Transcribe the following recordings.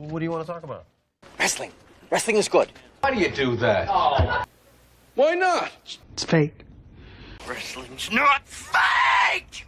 What do you want to talk about? Wrestling. Wrestling is good. Why do you do that? Oh. Why not? It's fake. Wrestling's not fake!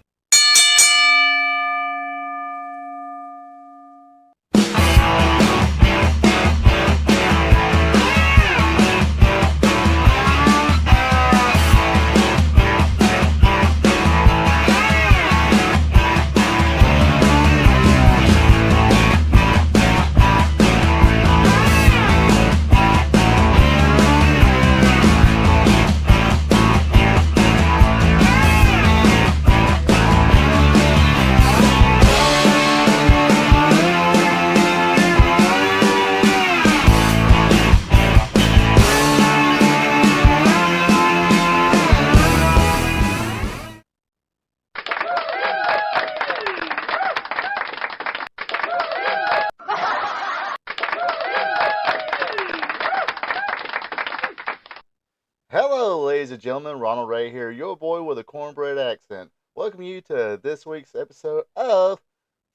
Hello, ladies and gentlemen. Ronald Ray here, your boy with a cornbread accent. Welcome you to this week's episode of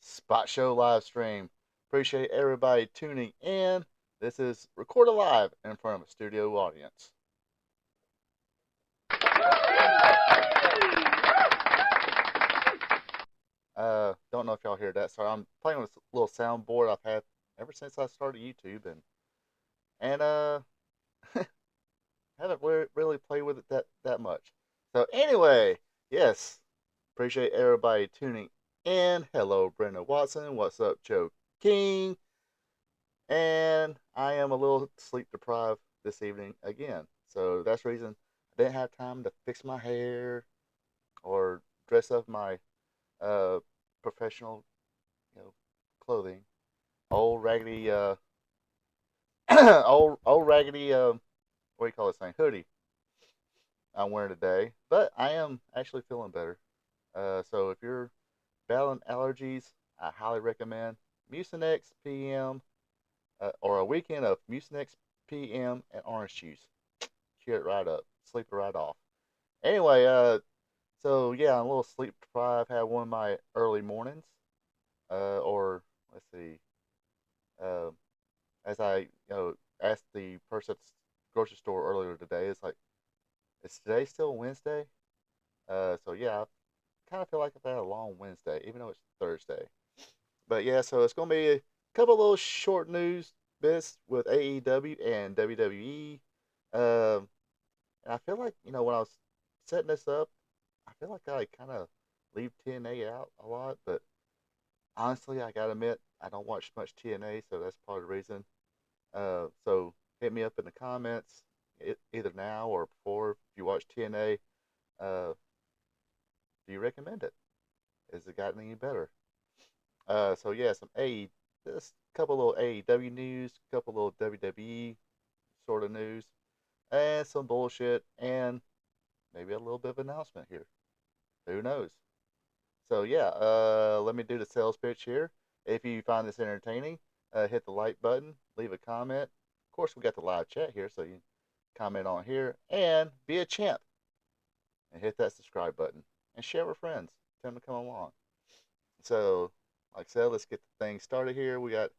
Spot Show Live Stream. Appreciate everybody tuning in. This is recorded live in front of a studio audience. Don't know if y'all hear that. Sorry, I'm playing with this little soundboard I've had ever since I started YouTube, and haven't really played with it that much. So anyway, yes, appreciate everybody tuning in. Hello, Brenda Watson. What's up, Joe King? And I am a little sleep deprived this evening again. So that's the reason I didn't have time to fix my hair or dress up my professional, clothing. Old raggedy, old raggedy, what do you call this thing? Hoodie I'm wearing today. But I am actually feeling better. So if you're battling allergies, I highly recommend Mucinex PM, or a weekend of Mucinex PM and orange juice. Cheer it right up. Sleep it right off. Anyway, so yeah, I'm a little sleep deprived. Had one of my early mornings. Or let's see. As I asked the person at the grocery store earlier today, it's like, is today still Wednesday? So yeah, I kind of feel like I've had a long Wednesday, even though it's Thursday. But yeah, so it's gonna be a couple little short news bits with AEW and WWE. And I feel like when I was setting this up, I feel like I kind of leave TNA out a lot, but honestly, I gotta admit, I don't watch much TNA, so that's part of the reason. So hit me up in the comments, either now or before. If you watch TNA, do you recommend it? Has it gotten any better? So yeah, just a couple little AEW news, a couple little WWE sort of news, and some bullshit, and maybe a little bit of announcement here. Who knows? So yeah, let me do the sales pitch here. If you find this entertaining, hit the like button, leave a comment. Of course, we got the live chat here, so you can comment on here, and be a champ. And hit that subscribe button, and share with friends. Tell them to come along. So, like I said, let's get the thing started here. We got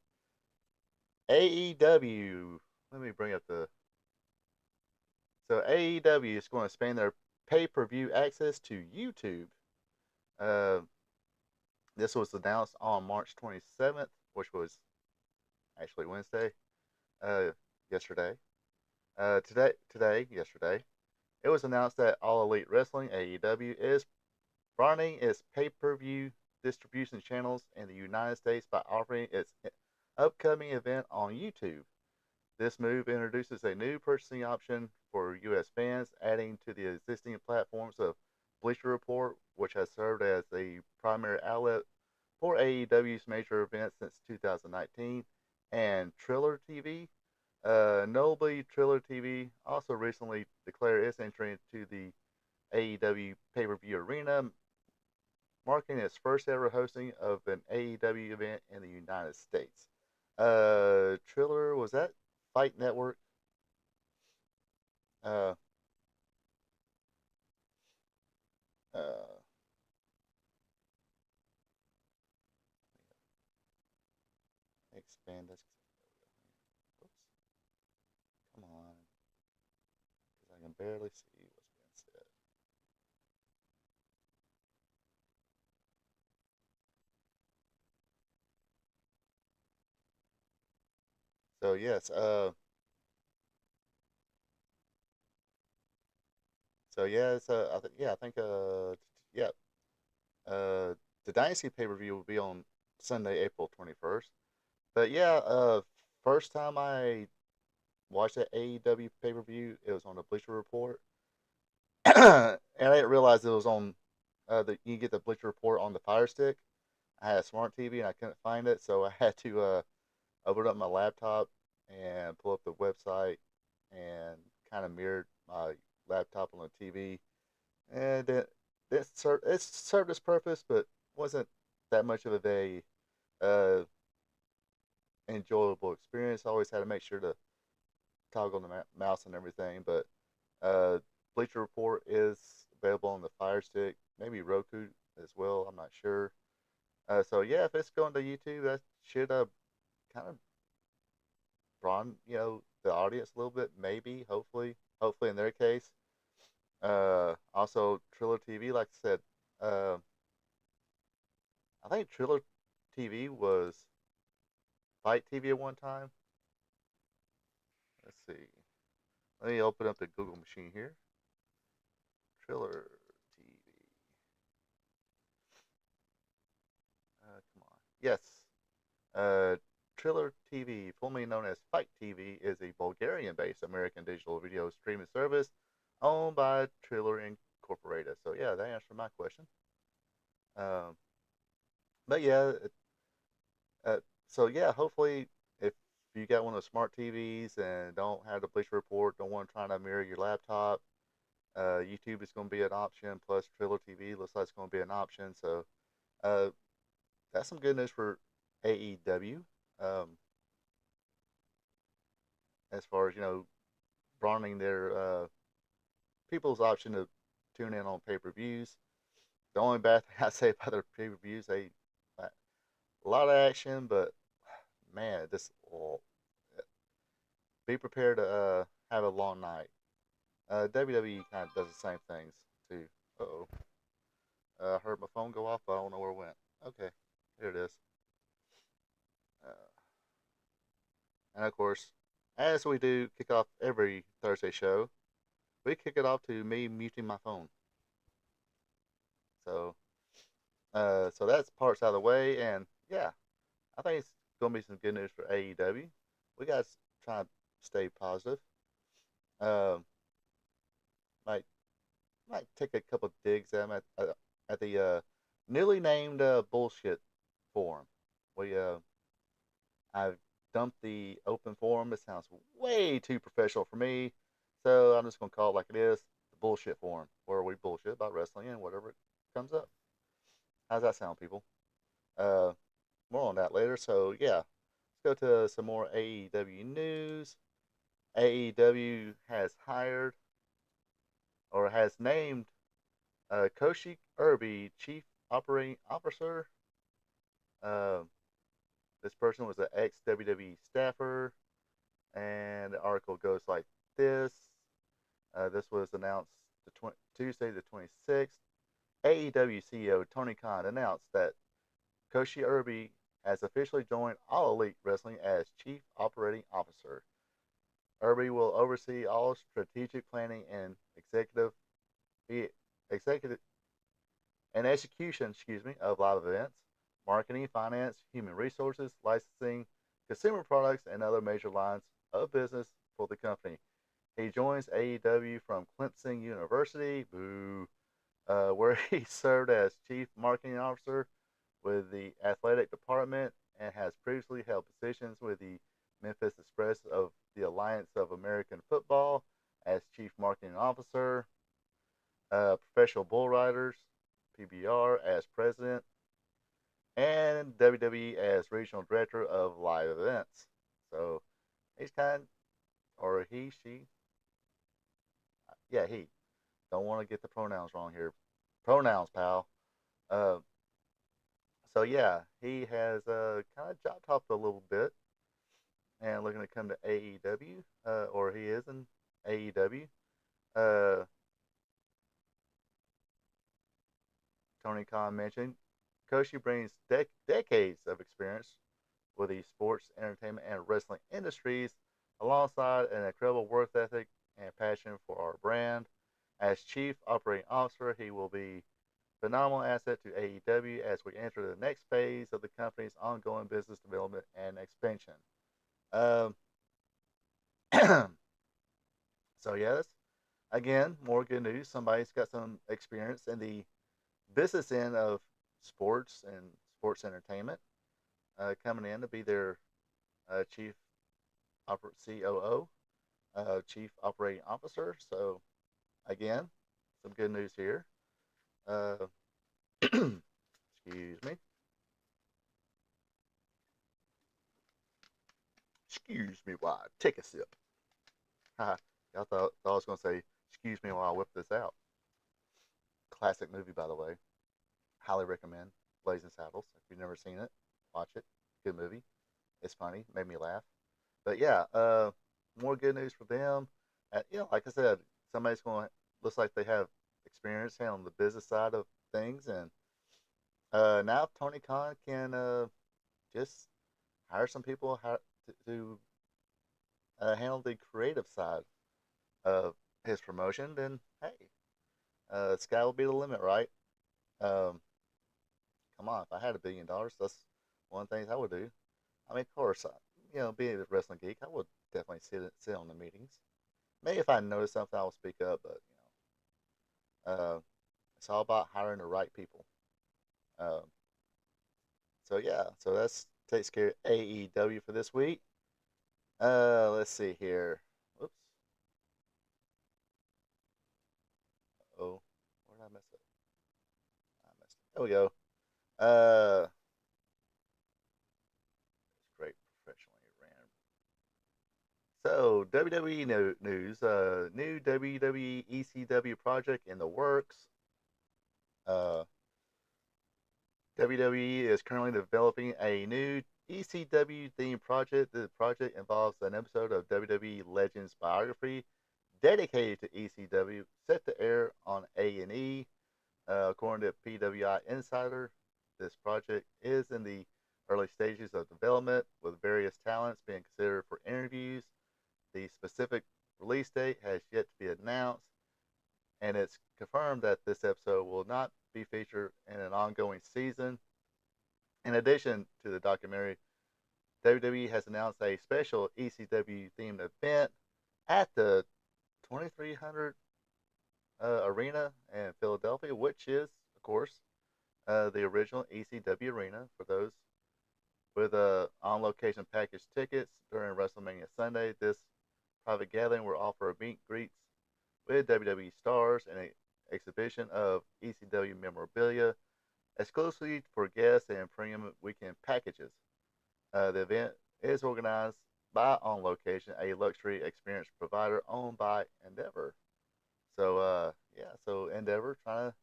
AEW. Let me bring up So AEW is going to expand their pay-per-view access to YouTube. This was announced on March 27th, which was actually Wednesday, yesterday. Yesterday, it was announced that All Elite Wrestling, AEW, is broadening its pay-per-view distribution channels in the United States by offering its upcoming event on YouTube. This move introduces a new purchasing option for U.S. fans, adding to the existing platforms of Bleacher Report, which has served as the primary outlet for AEW's major events since 2019, and Triller TV. Notably, Triller TV also recently declared its entry into the AEW pay-per-view arena, marking its first ever hosting of an AEW event in the United States. Triller, was that Fight Network? Uh, expand this. Oops. Come on. Because I can barely see what's being said. So yes, so yeah, it's I think yeah, uh, the Dynasty pay per view will be on Sunday, April 21st. But yeah, first time I watched that AEW pay per view, it was on the Bleacher Report, and I didn't realize it was on. The you get the Bleacher Report on the Fire Stick. I had a smart TV and I couldn't find it, so I had to open up my laptop and pull up the website and kind of mirrored my laptop on the TV, and it served its purpose, but wasn't that much of a uh, enjoyable experience. I always had to make sure to toggle the mouse and everything, but uh, Bleacher Report is available on the Fire Stick, maybe Roku as well. I'm not sure. So yeah, if it's going to YouTube, that should kind of broaden the audience a little bit, maybe, hopefully in their case. Also Triller TV, like I said, I think Triller TV was Fight TV at one time. Let's see. Let me open up the Google machine here. Triller TV. Come on. Yes. Uh, Triller TV, formerly known as Fight TV, is a Bulgarian-based American digital video streaming service owned by Triller Incorporated. So yeah, that answered my question. Um, but yeah, uh, so yeah, hopefully if you got one of those smart TVs and don't have the Bleacher Report, don't want to try to mirror your laptop, YouTube is going to be an option. Plus Triller TV looks like it's going to be an option. So uh, that's some good news for AEW. Um, as far as broadening their people's option to tune in on pay-per-views. The only bad thing I say about their pay-per-views, they a lot of action, but man, just be prepared to have a long night. WWE kind of does the same things too. Uh-oh. I heard my phone go off, but I don't know where it went. Okay, here it is. Uh, and of course, as we do kick off every Thursday show, we kick it off to me muting my phone. So, so that's parts out of the way, and yeah, I think it's gonna be some good news for AEW. We got to try to stay positive. Um, might might take a couple digs at them at the newly named bullshit forum. We I've dumped the open forum. It sounds way too professional for me, so I'm just gonna call it like it is, the bullshit forum, where we bullshit about wrestling and whatever comes up. How's that sound, people? Uh, more on that later. So yeah, let's go to some more AEW news. AEW has hired or has named Koshi Irby Chief Operating Officer. Uh, this person was an ex WWE staffer, and the article goes like this. This was announced Tuesday the 26th. AEW CEO Tony Khan announced that Koshi Irby has officially joined All Elite Wrestling as Chief Operating Officer. Irby will oversee all strategic planning and executive and execution, of live events, marketing, finance, human resources, licensing, consumer products, and other major lines of business for the company. He joins AEW from Clemson University, where he served as Chief Marketing Officer with the athletic department and has previously held positions with the Memphis Express of the Alliance of American Football as Chief Marketing Officer, Professional Bull Riders, PBR, as President, and WWE as Regional Director of Live Events. So he's she, yeah, he. Don't want to get the pronouns wrong here. Pronouns, pal. Uh, so yeah, he has kind of job hopped a little bit and looking to come to AEW, or he is in AEW. Uh, Tony Khan mentioned Koshi brings decades of experience with the sports, entertainment, and wrestling industries, alongside an incredible work ethic and passion for our brand. As Chief Operating Officer, he will be a phenomenal asset to AEW as we enter the next phase of the company's ongoing business development and expansion. Um, so, yeah, that's, again, more good news. Somebody's got some experience in the business end of sports and sports entertainment coming in to be their chief COO, chief operating officer. So again, some good news here. Uh, excuse me. Excuse me while I take a sip. Y'all thought I was going to say, excuse me while I whip this out. Classic movie, by the way. Highly recommend. Blazing Saddles. If you've never seen it, watch it. Good movie. It's funny. Made me laugh. But yeah, more good news for them. Like I said, somebody's going to looks like they have experience on the business side of things, and now Tony Khan can just hire some people to handle the creative side of his promotion. Then hey, sky will be the limit, right? Um, Come on, if I had $1 billion, that's one of the things I would do. I mean, of course, being a wrestling geek, I would definitely sit on the meetings. Maybe if I notice something, I will speak up. But it's all about hiring the right people. Um, so yeah, so that's takes care of AEW for this week. Let's see here. Whoops. Oh, where did I mess up? I messed up. There we go. It's great professionally ran. So WWE news. New WWE ECW project in the works. Uh, WWE is currently developing a new ECW themed project. The project involves an episode of WWE Legends biography dedicated to ECW, set to air on A&E. According to PWI Insider, this project is in the early stages of development, with various talents being considered for interviews. The specific release date has yet to be announced, and it's confirmed that this episode will not be featured in an ongoing season. In addition to the documentary, WWE has announced a special ECW themed event at the 2300 Arena in Philadelphia, which is, of course, the original ECW Arena. For those with on location package tickets during WrestleMania Sunday, this private gathering will offer meet greets with WWE stars and an exhibition of ECW memorabilia exclusively for guests and premium weekend packages. The event is organized by On Location, a luxury experience provider owned by Endeavor. So yeah, so Endeavor trying to,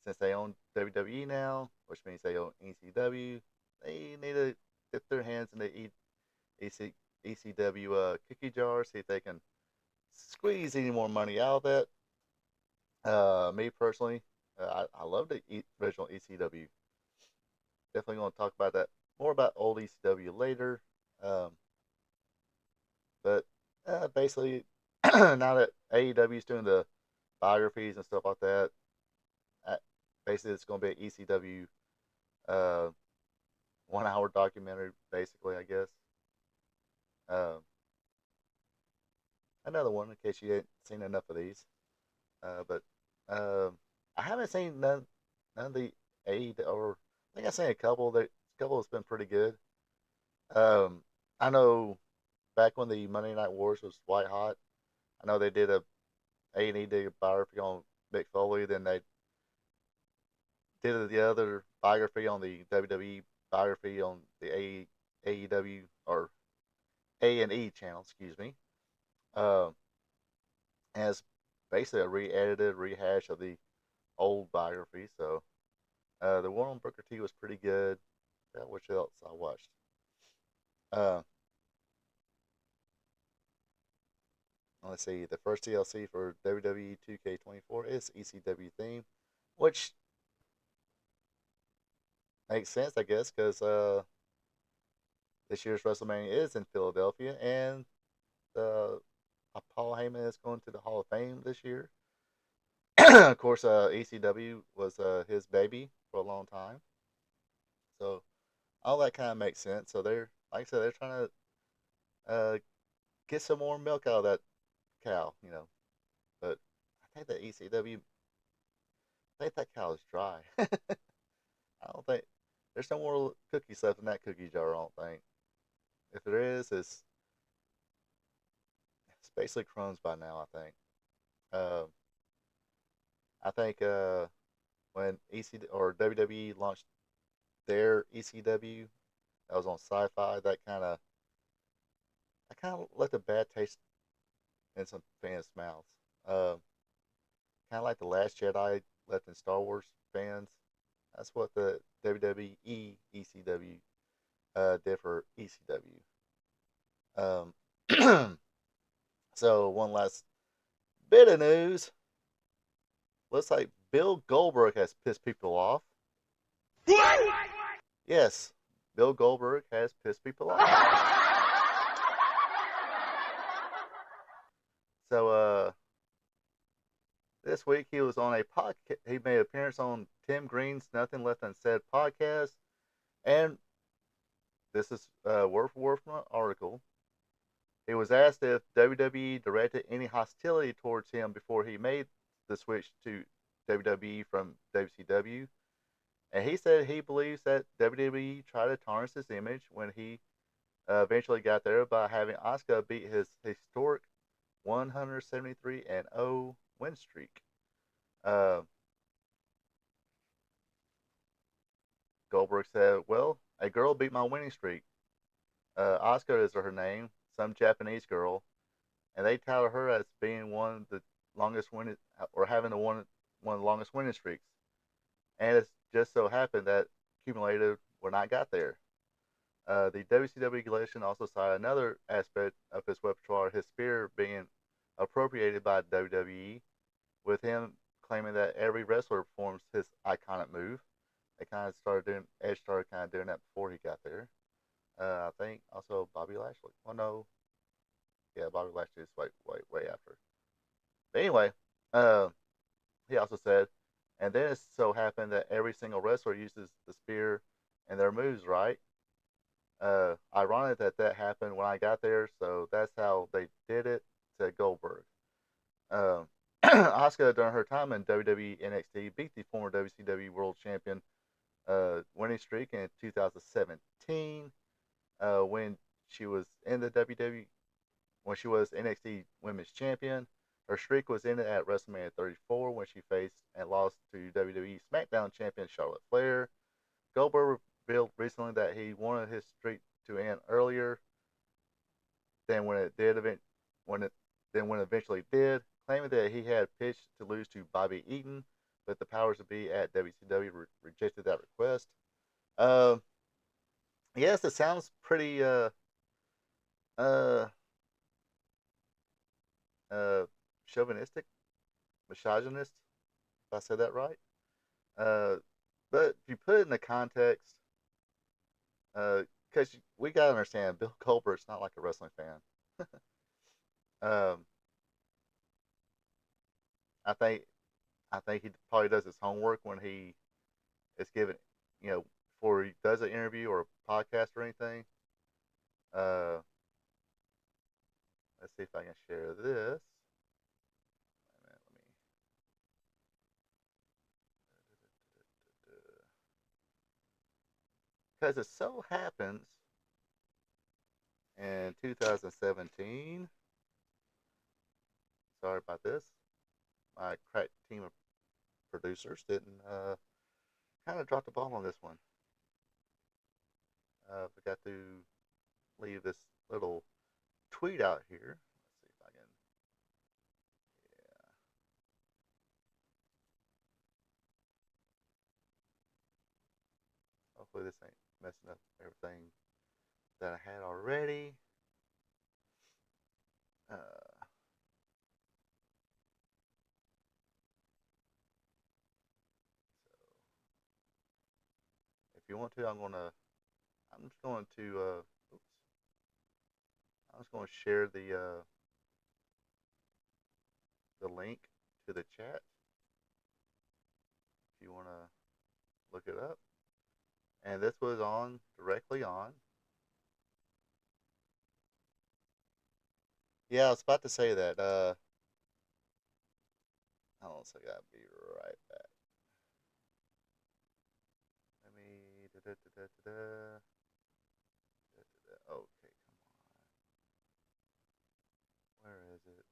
since they own WWE now, which means they own ECW, they need to dip their hands in the ECW cookie jar, see if they can squeeze any more money out of that. Me personally, I love the original ECW. Definitely going to talk about that more about old ECW later. Um, but basically, now that AEW is doing the biographies and stuff like that, uh, basically it's going to be an ECW uh, 1 hour documentary, basically, I guess. Um, Another one in case you ain't seen enough of these. But I haven't seen none of the or I think I've seen a couple. A couple has been pretty good. Um, I know back when the Monday Night Wars was white hot, I know they did A&E did a biography on Mick Foley. Then they did the other biography on the WWE biography on the AEW or A&E channel. Excuse me. Um, as basically a re-edited rehash of the old biography. So the one on Booker T was pretty good. Which else I watched? Uh, let's see, the first DLC for WWE 2K24 is ECW theme, which makes sense, I guess, because this year's WrestleMania is in Philadelphia, and Paul Heyman is going to the Hall of Fame this year. Of course, ECW was his baby for a long time, so all that kind of makes sense. So they're, like I said, they're trying to get some more milk out of that cow, you know. But I think that ECW, I think that cow is dry. I don't think there's no more cookies left in that cookie jar. I don't think. If there is, it's basically crumbs by now. Uh, I think when EC or WWE launched their ECW, that was on Sci-Fi. That kind of left a bad taste in some fans' mouths. Kind of like the Last Jedi left in Star Wars fans. That's what the WWE ECW did for ECW. So one last bit of news. Looks like Bill Goldberg has pissed people off. Yes, Bill Goldberg has pissed people off. So this week he was on a podcast. He made an appearance on Tim Green's Nothing Left Unsaid podcast, and this is word for word from an article. He was asked if WWE directed any hostility towards him before he made the switch to WWE from WCW, and he said he believes that WWE tried to tarnish his image when he eventually got there by having Asuka beat his historic 173-0 win streak. Goldberg said, "Well, a girl beat my winning streak. Asuka is her name, some Japanese girl, and they touted her as being one of the longest winning, or having one of the longest winning streaks. And it just so happened that cumulative when I got there." The WCW regulation also cited another aspect of his repertoire, his spear being appropriated by WWE, with him claiming that every wrestler performs his iconic move. Edge started kind of doing that before he got there. I think also Bobby Lashley. Well, no, yeah, Bobby Lashley is way after. But anyway, he also said, and then it so happened that every single wrestler uses the spear in their moves, right? Ironic that happened when I got there, so that's how they did it, said Goldberg. Asuka, during her time in WWE NXT, beat the former WCW World Champion winning streak in 2017 when she was in the WWE, when she was NXT Women's Champion. Her streak was ended at WrestleMania 34 when she faced and lost to WWE SmackDown Champion Charlotte Flair. Goldberg revealed recently that he wanted his streak to end earlier than when it eventually did, claiming that he had pitched to lose to Bobby Eaton, but the powers that be at WCW rejected that request. Yes, it sounds pretty uh, chauvinistic, misogynist, if I said that right. Uh, but if you put it in the context, because we gotta understand, Bill Goldberg's not like a wrestling fan. um, I think he probably does his homework when he is given, before he does an interview or a podcast or anything. Uh, let's see if I can share this. Let me. Because it so happens in 2017. Sorry about this. My crack team of producers didn't kind of drop the ball on this one. Forgot to leave this little tweet out here. Let's see if I can. Yeah. Hopefully this ain't messing up everything that I had already. you want to, I'm just going to, oops, I'm just going to share the link to the chat if you want to look it up. And this was on directly on. Yeah, I was about to say that. Hold on a second. I'll be right back. Let me. Okay, come on. Where is it?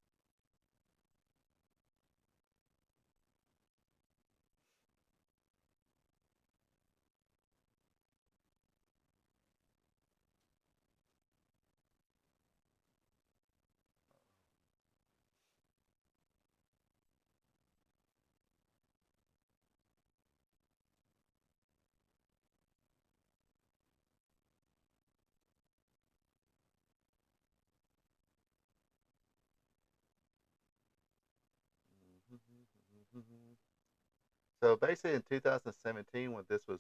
So basically, in 2017, when this was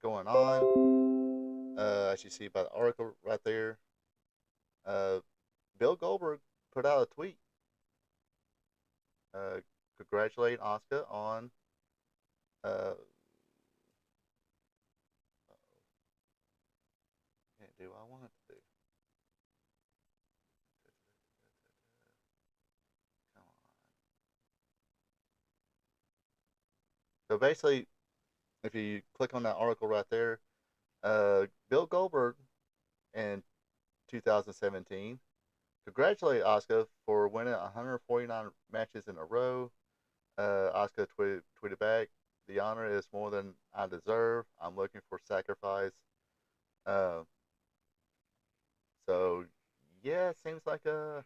going on, as you see by the article right there, uh, Bill Goldberg put out a tweet uh, congratulating Asuka on can't do what I want it to do. Come on. So basically, if you click on that article right there, Bill Goldberg in 2017 congratulated Asuka for winning 149 matches in a row. Asuka tweeted back, "The honor is more than I deserve. I'm looking for sacrifice." Uh, so yeah, it seems like I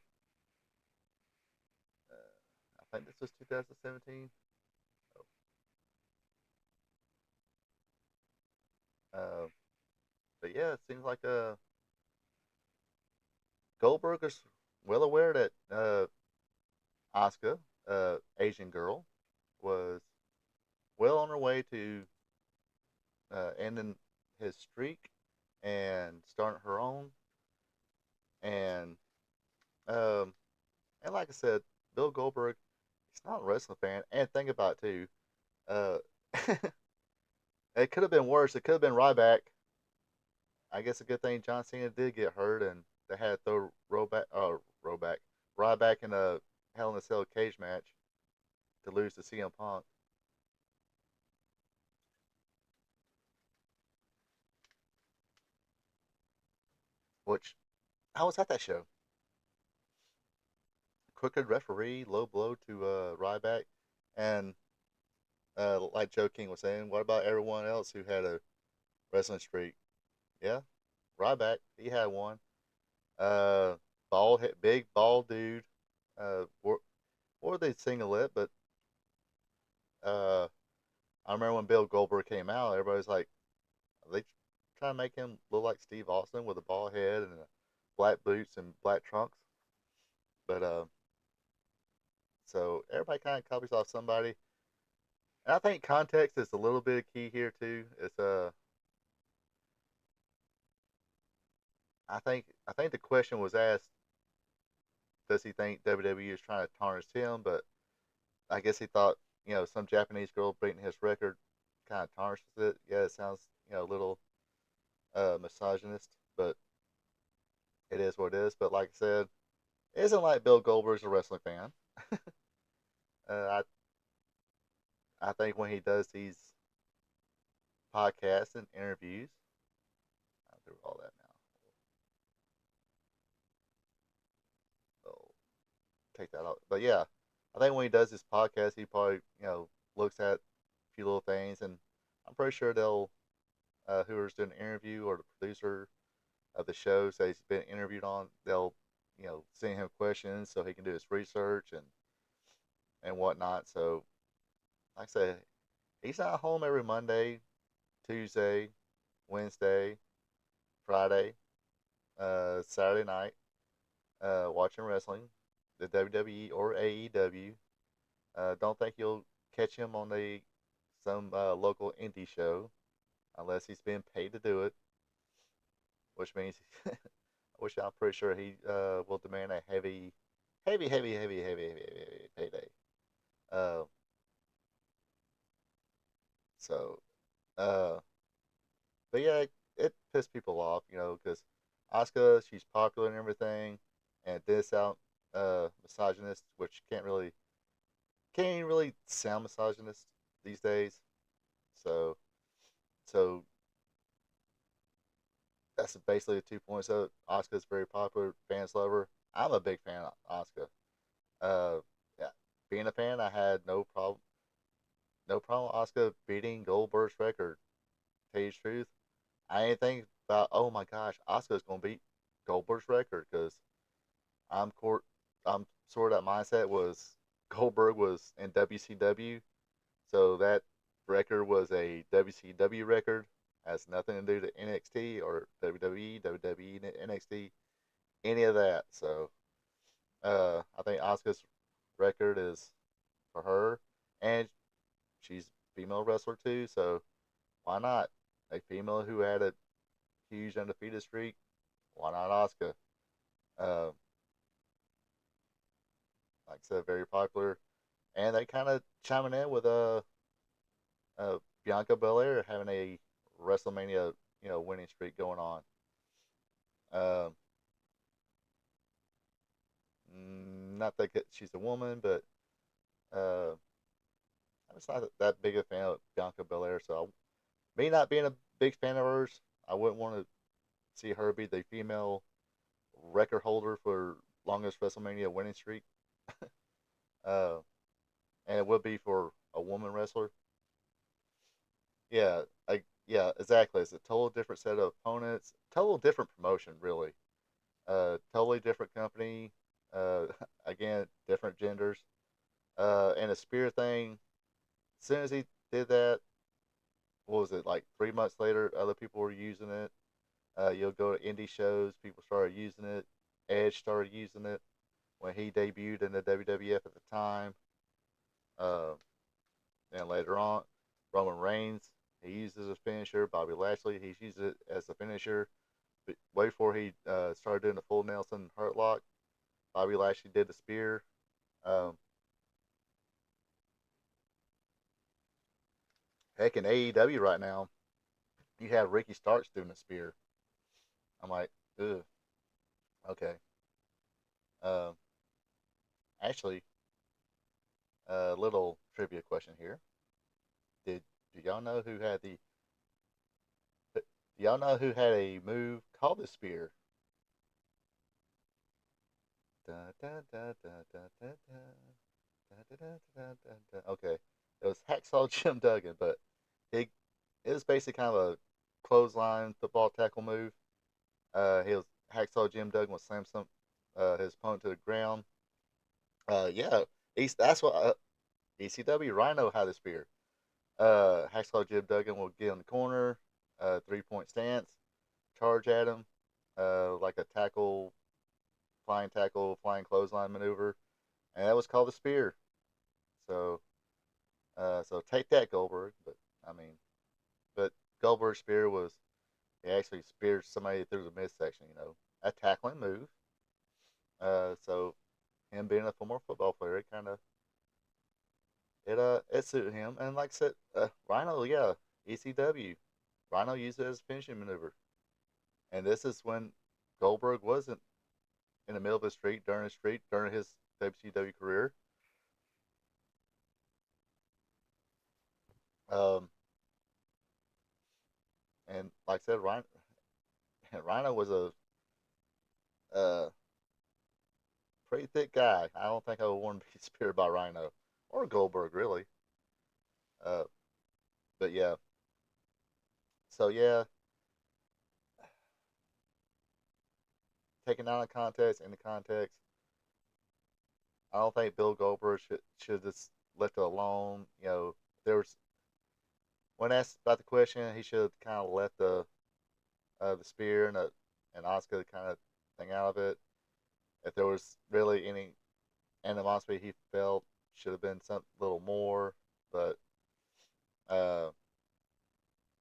think this was 2017. Uh, but yeah, it seems like Goldberg is well aware that Asuka, Asian girl, was well on her way to ending his streak and starting her own. And um, and like I said, Bill Goldberg, he's not a wrestling fan. And think about it too, uh, it could have been worse. It could have been Ryback. I guess a good thing John Cena did get hurt, and they had to throw Ryback in a Hell in a Cell cage match to lose to CM Punk. Which I was at that show. Crooked referee, low blow to Ryback, and like Joe King was saying, what about everyone else who had a wrestling streak? Yeah, Ryback, he had one. Uh, bald head, big bald dude. Wore the singlet, but uh, I remember when Bill Goldberg came out, everybody's like, are they trying to make him look like Steve Austin with a bald head and black boots and black trunks? But so everybody kind of copies off somebody. And I think context is a little bit key here too. It's I think the question was asked, does he think WWE is trying to tarnish him? But I guess he thought, some Japanese girl beating his record kind of tarnishes it. Yeah, it sounds, a little misogynist, but it is what it is. But like I said, it isn't like Bill Goldberg's a wrestling fan. uh, I think when he does these podcasts and interviews, I'll do all that now. So take that out. But yeah, I think when he does his podcast, he probably looks at a few little things, and I'm pretty sure they'll whoever's doing the interview or the producer of the shows that he's been interviewed on, they'll send him questions so he can do his research and whatnot. So like I said, he's not home every Monday, Tuesday, Wednesday, Friday, Saturday night, watching wrestling, the WWE or AEW. Don't think you'll catch him on some local indie show. unless he's being paid to do it, which means, which I'm pretty sure he will demand a heavy payday. Uh, so, uh, but yeah, it pissed people off, because Asuka, she's popular and everything, and this out misogynist, which can't even really sound misogynist these days. So, so that's basically the 2 points. So Asuka's very popular, fans love her. I'm a big fan of Asuka. Yeah, being a fan, I had no problem with Asuka beating Goldberg's record. To tell you the truth, I ain't think about, oh my gosh, Asuka's gonna beat Goldberg's record, because I'm court, I'm sort of that mindset was Goldberg was in WCW, so that record was a WCW record. Has nothing to do to NXT or WWE, WWE, NXT, any of that. So I think Asuka's record is for her, and she's a female wrestler too. So why not a female who had a huge undefeated streak? Why not Asuka? Uh, like I said, very popular, and they kind of chiming in with Bianca Belair having a WrestleMania winning streak going on. Um, Not that she's a woman, but uh, I'm just not that big a fan of Bianca Belair. So me not being a big fan of hers, I wouldn't want to see her be the female record holder for longest WrestleMania winning streak. uh, and it would be for a woman wrestler. Yeah, yeah, exactly. It's a total different set of opponents, total different promotion, really. Totally different company. Uh, again, different genders. And a spear thing. As soon as he did that, what was it, like 3 months later? Other people were using it. You'll go to indie shows, people started using it. Edge started using it when he debuted in the WWF at the time. Uh, and later on, Roman Reigns, he uses a finisher. Bobby Lashley, he's used it as a finisher. But way before he started doing the full Nelson Hurt Lock, Bobby Lashley did the spear. Um, Heck, in AEW right now, you have Ricky Starks doing the spear. I'm like, ugh, okay. Um, Actually, a little trivia question here. Did do y'all know who had the do y'all know who had a move called the spear? Da, da, da, da, da, da, da. Okay, it was Hacksaw Jim Duggan, but it, it was basically kind of a clothesline football tackle move. He was Hacksaw Jim Duggan was slam some his opponent to the ground. Yeah, that's what ECW Rhino had the spear. Hacksaw Jim Duggan will get in the corner, 3 point stance, charge at him, like a tackle, flying clothesline maneuver, and that was called the spear. So, so take that, Goldberg. But I mean, but Goldberg's spear was he actually speared somebody through the midsection. A tackling move. So him being a former football player, it kind of it suited him. And like I said, Rhino, yeah, ECW, Rhino used it as a finishing maneuver. And this is when Goldberg wasn't in the middle of the street during his WCW career. Um, and like I said, Rhino was a uh, pretty thick guy. I don't think I would want to be speared by Rhino or Goldberg, really. Uh, but yeah, so yeah, taken out of context, in the context, I don't think Bill Goldberg should just left it alone. There was when asked about the question, he should have kind of left the spear and Oscar kind of thing out of it. If there was really any animosity he felt, should have been some little more. But uh,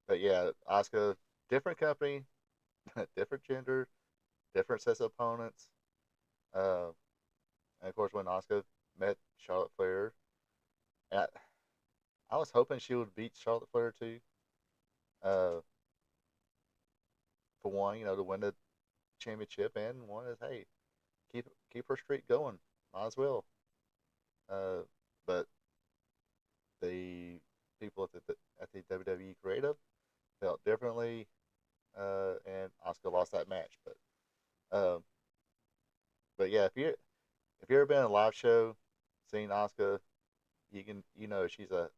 But yeah, Asuka, different company, different gender, different sets of opponents. Uh, and of course, when Asuka met Charlotte Flair, and I was hoping she would beat Charlotte Flair too. Uh, for one, to win the championship, and one is, hey, keep her streak going. Might as well. Uh, but the people at the WWE creative felt differently, and Asuka lost that match. Um, but yeah, if you ever been in a live show, seen Asuka, she's a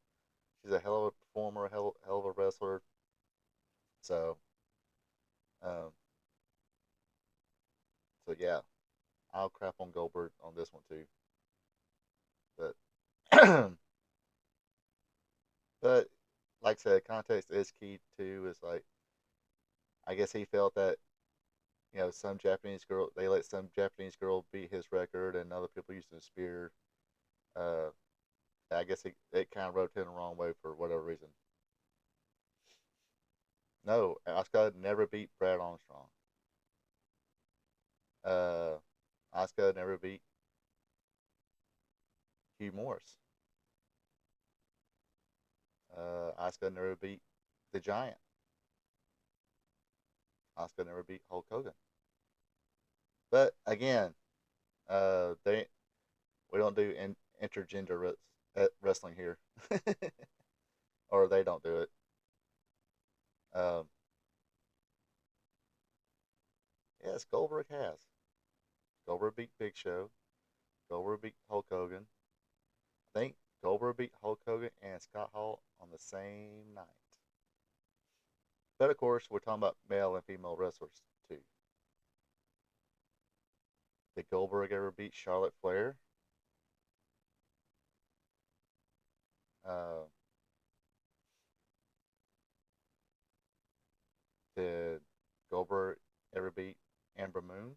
hell of a performer, hell of a wrestler. So um, yeah, I'll crap on Goldberg on this one too. But but like I said, context is key too. Is like, I guess he felt that some Japanese girl, they let some Japanese girl beat his record, and other people using a spear. Uh, I guess it kind of rubbed him the wrong way for whatever reason. No, Asuka never beat Brad Armstrong. Uh, Asuka never beat Hugh Morris. Asuka never beat the Giant. Asuka never beat Hulk Hogan. But again, they we don't do intergender wrestling here, or they don't do it. Um, yes, Goldberg has. Goldberg beat Big Show. Goldberg beat Hulk Hogan. I think Goldberg beat Hulk Hogan and Scott Hall on the same night. But of course, we're talking about male and female wrestlers too. Did Goldberg ever beat Charlotte Flair? Uh, did Goldberg ever beat Amber Moon?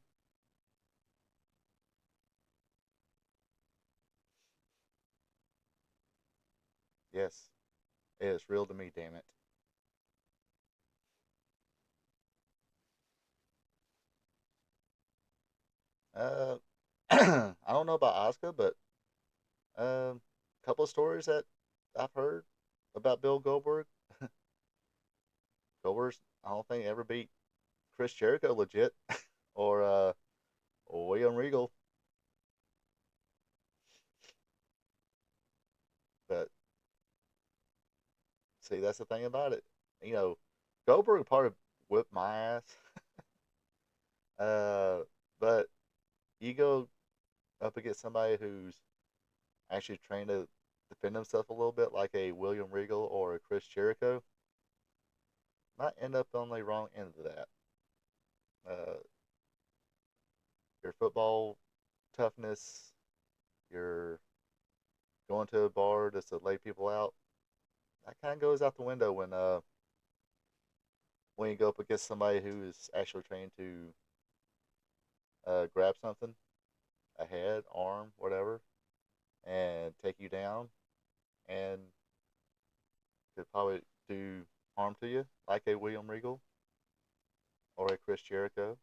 Yes, it is real to me, damn it. Uh, I don't know about Asuka, but a couple of stories that I've heard about Bill Goldberg. Goldberg's, I don't think, ever beat Chris Jericho legit, or William Regal. But see, that's the thing about it. You know, Goldberg part of whipped my ass. Uh, but you go up against somebody who's actually trained to defend himself a little bit, like a William Regal or a Chris Jericho, might end up on the wrong end of that. Uh, your football toughness, your going to a bar just to lay people out, that kind of goes out the window when you go up against somebody who is actually trained to grab something, a head, arm, whatever, and take you down, and could probably do harm to you, like a William Regal or a Chris Jericho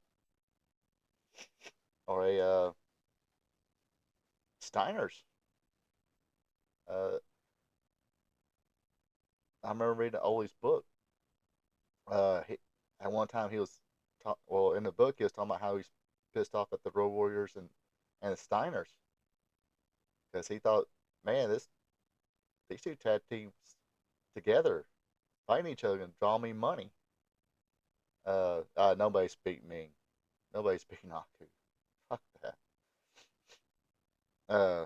or a Steiner's. Uh, I remember reading Ole's book. He, at one time he was in the book he was talking about how he's pissed off at the Road Warriors and the Steiners because he thought, man, these two tag teams together fighting each other and draw me money. Nobody's beating me. Nobody's beating Aku. Fuck that. Uh,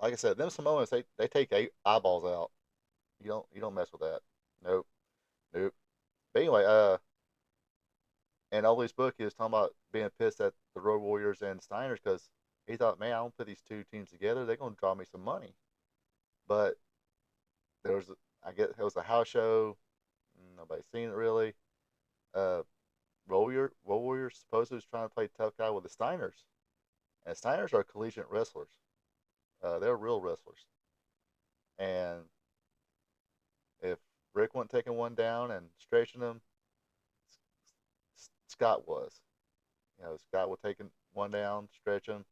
like I said, them Samoans they take eyeballs out. You don't mess with that. Nope, nope. But anyway, in Ole's book, he was talking about being pissed at the Road Warriors and Steiners because he thought, man, I don't put these two teams together. They're gonna draw me some money. But there was, I guess, it was a house show. Nobody's seen it really. Uh, Road Warriors supposedly was trying to play tough guy with the Steiners, and the Steiners are collegiate wrestlers. They're real wrestlers, and If Rick wasn't taking one down and stretching them, Scott was. Scott was taking one down, stretching.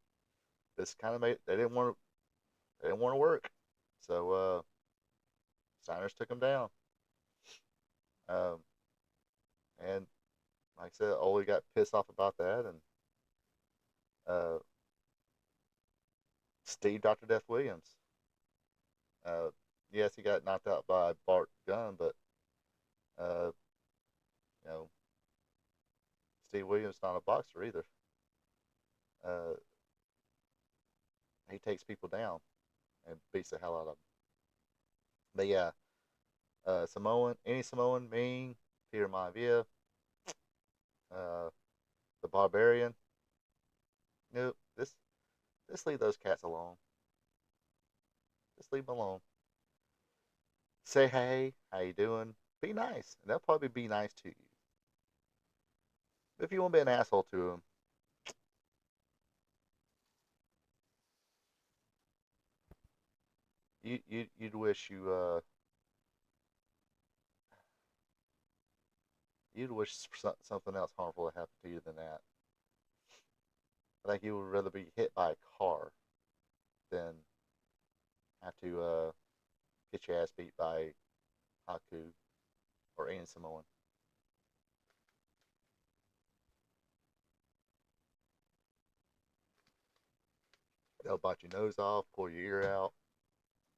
This kind of made they didn't want to work, so Steiner's took him down. Um, and like I said, Ole got pissed off about that, and uh, Steve Dr. Death Williams. Uh, yes, he got knocked out by Bart Gunn, but uh, you know, Steve Williams not a boxer either. Uh, he takes people down and beats the hell out of them. But yeah, any Samoan, Ming, Peter Maivia, uh, the Barbarian. Nope, just leave those cats alone. Just leave them alone. Say hey, how you doing? Be nice, and they'll probably be nice to you. If you want to be an asshole to them, you'd wish you'd wish something else harmful had happened to you than that. I think you would rather be hit by a car than have to get your ass beat by Haku or Ian Samoan. They'll bite your nose off, pull your ear out.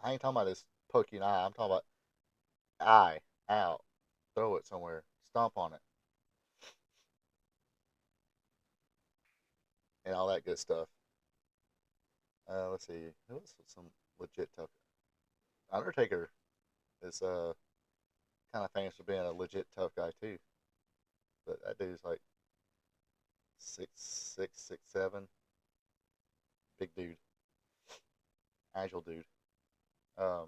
I ain't talking about this poking eye. I'm talking about eye out, throw it somewhere, stomp on it, and all that good stuff. Let's see, who else was some legit tough? Undertaker is kind of famous for being a legit tough guy too. But that dude's like 6'6", 6'7", big dude, agile dude. Um,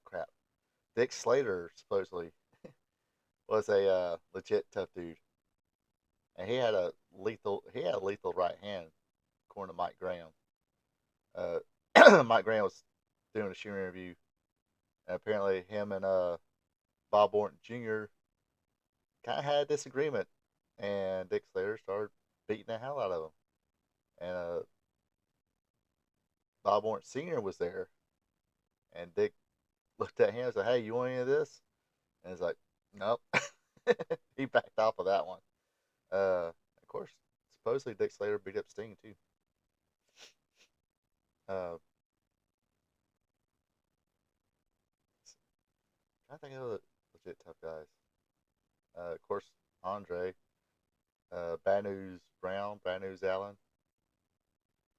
crap. Dick Slater supposedly was a legit tough dude, and he had a lethal right hand, according to Mike Graham. Mike Graham was doing a shoot interview, and apparently him and Bob Orton Jr. kind of had a disagreement, and Dick Slater started beating the hell out of him. And Bob Orton Sr. was there, and Dick looked at him and said, "Hey, you want any of this?" And he's like, "Nope." He backed off of that one. Of course, supposedly Dick Slater beat up Sting too. Uh, I think of the legit tough guys. Of course, Andre, Bad News Brown, Bad News Allen.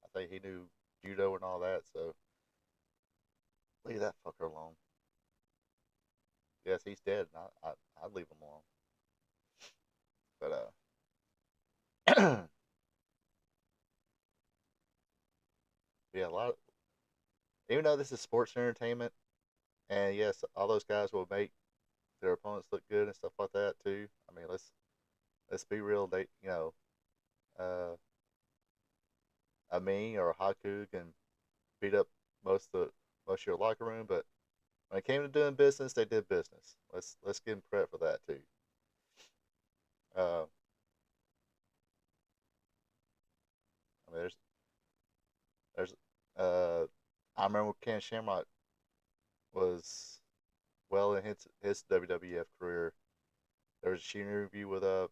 I think he knew judo and all that, so leave that fucker alone. Yes, he's dead. I'd leave him alone. But yeah, a lot. Even though this is sports entertainment, and yes, all those guys will make their opponents look good and stuff like that too. I mean, let's be real. Uh, a me or a Haku can beat up most of your locker room, but when it came to doing business, they did business. Let's give them credit for that too. Uh, I mean, there's I remember Ken Shamrock was well in his WWF career. There was a shooting interview with I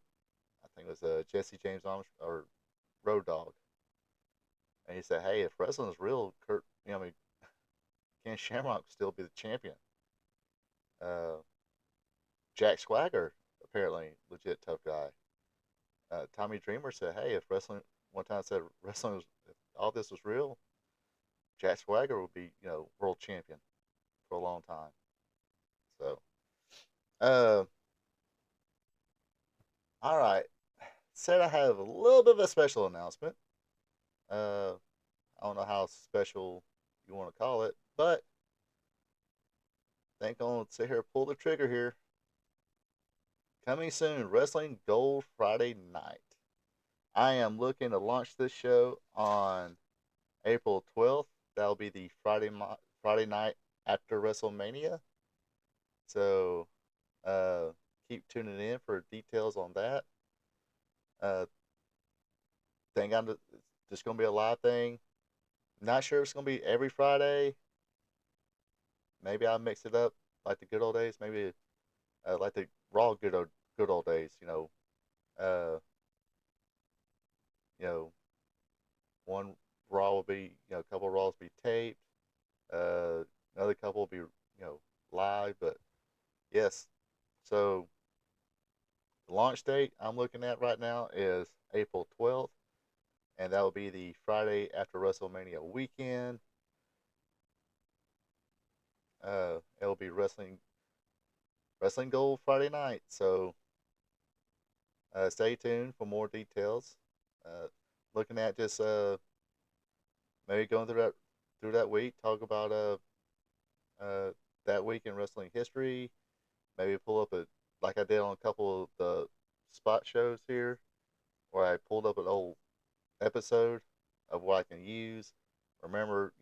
think it was Jesse James Armstrong or Road Dogg, and he said, "Hey, if wrestling is real, I mean, Ken Shamrock would still be the champion." Uh, Jack Swagger, apparently legit tough guy. Tommy Dreamer said, "Hey, if wrestling one time said wrestling was if all this was real, Jack Swagger would be world champion for a long time." So, uh, all right. Said I have a little bit of a special announcement. Uh, I don't know how special you want to call it, but I think I'm gonna sit here and pull the trigger here. Coming soon, Wrestling Gold Friday night. I am looking to launch this show on April 12th. That'll be the Friday night after WrestleMania. So keep tuning in for details on that. Uh, think I'm just gonna be a live thing. Not sure if it's gonna be every Friday. Maybe I'll mix it up like the good old days. Maybe like the raw good old days. Uh, you know, one Raw will be, a couple of Raws will be taped. Uh, another couple will be, live. But yes, so the launch date I'm looking at right now is April 12th, and that will be the Friday after WrestleMania weekend. It'll be Wrestling Gold Friday night. So stay tuned for more details. Uh, looking at just maybe going through that week, talk about uh that week in wrestling history. Maybe pull up like I did on a couple of the spot shows here, where I pulled up an old episode of what I can use. Remember,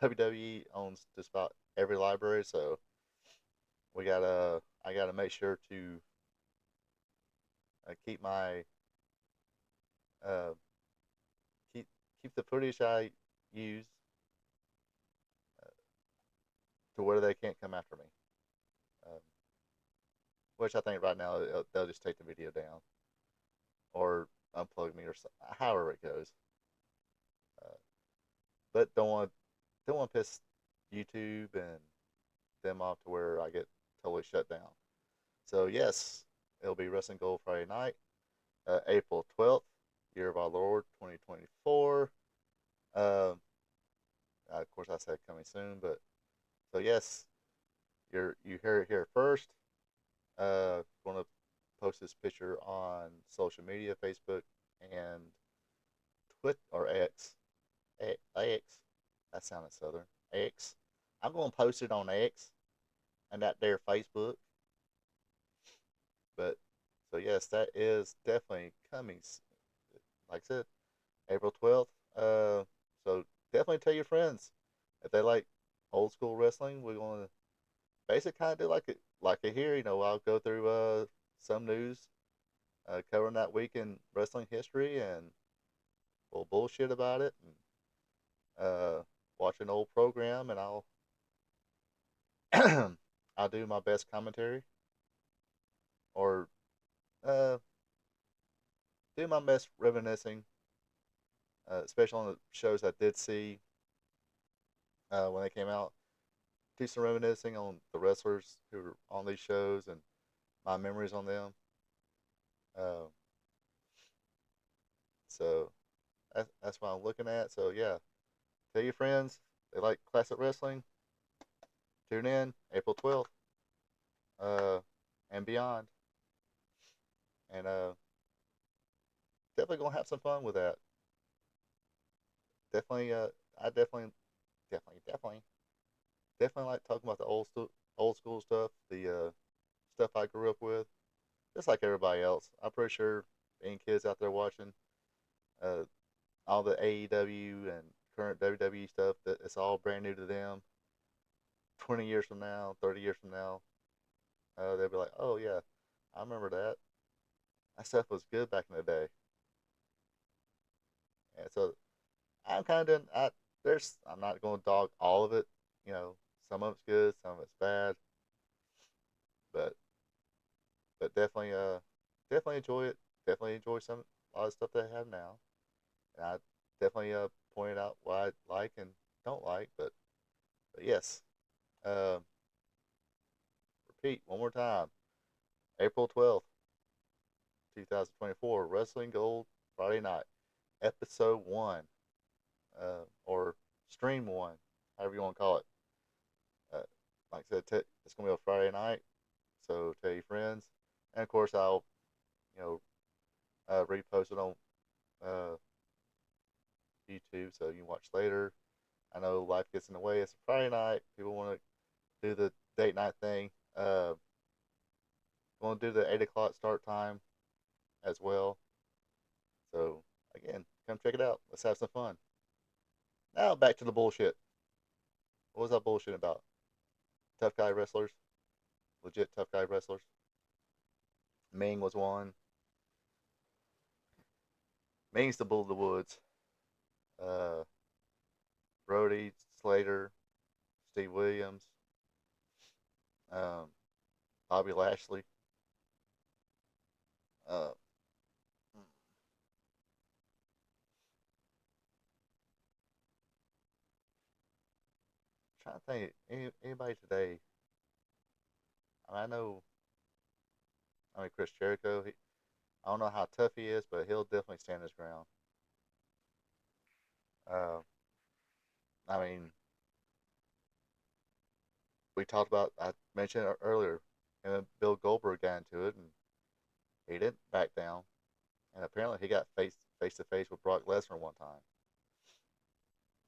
WWE owns just about every library, so I gotta make sure to keep my uh, keep keep the footage I use to where they can't come after me. Um, which I think right now they'll just take the video down or unplug me or however it goes. Uh, but don't want to piss YouTube and them off to where I get totally shut down. So yes, it'll be Wrestling Gold Friday night, April 12th, year of our Lord 2024. Um, of course, I said coming soon, but so yes, you hear it here first. Going to post this picture on social media, Facebook and Twitter or X. X. That sounded southern. X. I'm going to post it on X and that there Facebook. But so yes, that is definitely coming. Like I said, April 12th. So definitely tell your friends if they like old school wrestling. We're going to basically kind of do like it here. I'll go through some news covering that week in wrestling history and we'll bullshit about it and watch an old program and I'll I'll do my best commentary or uh, do my best reminiscing, especially on the shows I did see when they came out. Do some reminiscing on the wrestlers who were on these shows and my memories on them. Uh, so that's what I'm looking at. So yeah, tell your friends they like classic wrestling. Tune in April 12th uh, and beyond. And definitely gonna have some fun with that. Definitely, I definitely like talking about the old school stuff, the stuff I grew up with, just like everybody else. I'm pretty sure any kids out there watching, uh, all the AEW and current WWE stuff, that it's all brand new to them. 20 years from now, 30 years from now, they'll be like, "Oh yeah, I remember that. That stuff was good back in the day." And so I'm kind of I'm not going to dog all of it. Some of it's good, some of it's bad, but definitely definitely enjoy it. Definitely enjoy a lot of stuff they have now. And I definitely pointed out what I like and don't like, but yes. Uh, repeat one more time. April 12th, 2024, Wrestling Gold Friday night, episode 1, or stream 1, however you want to call it. Uh, like I said, it's going to be a Friday night, so tell your friends. And of course, I'll, you know, repost it on uh, YouTube so you can watch later. I know life gets in the way. It's a Friday night. People want to do the date night thing. Want to do the 8 o'clock start time as well. So, again, come check it out. Let's have some fun. Now, back to the bullshit. What was that bullshit about? tough guy wrestlers, legit tough guy wrestlers. Ming was one. Ming's the Bull of the Woods. Uh, Brody, Slater, Steve Williams, um, Bobby Lashley. Uh, trying to think, anybody today. I know. I mean, Chris Jericho. I don't know how tough he is, but he'll definitely stand his ground. Uh, I mean, we talked about. I mentioned it earlier. Him and Bill Goldberg got into it, and he didn't back down. And apparently, he got face to face with Brock Lesnar one time.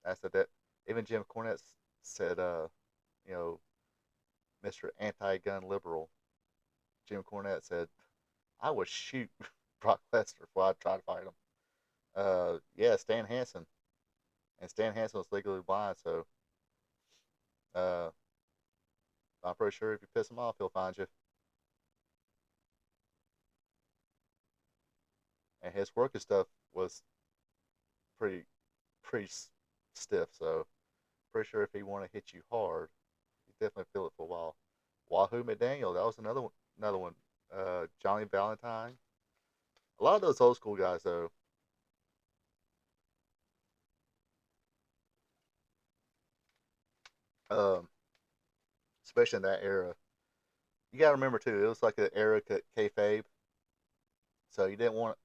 That's that. Even Jim Cornette said, you know, Mr. Anti-Gun Liberal. Jim Cornette said, "I would shoot Brock Lesnar before I try to fight him." Yeah, Stan Hansen, and Stan Hansen was legally blind, so uh, I'm pretty sure if you piss him off, he'll find you. And his work and stuff was pretty pretty stiff, so pretty sure if he want to hit you hard, you definitely feel it for a while. Wahoo McDaniel, that was another one. Another one. Johnny Valentine. A lot of those old school guys, though. Um, Especially in that era. You gotta remember too, it was like an era kayfabe, so you didn't want.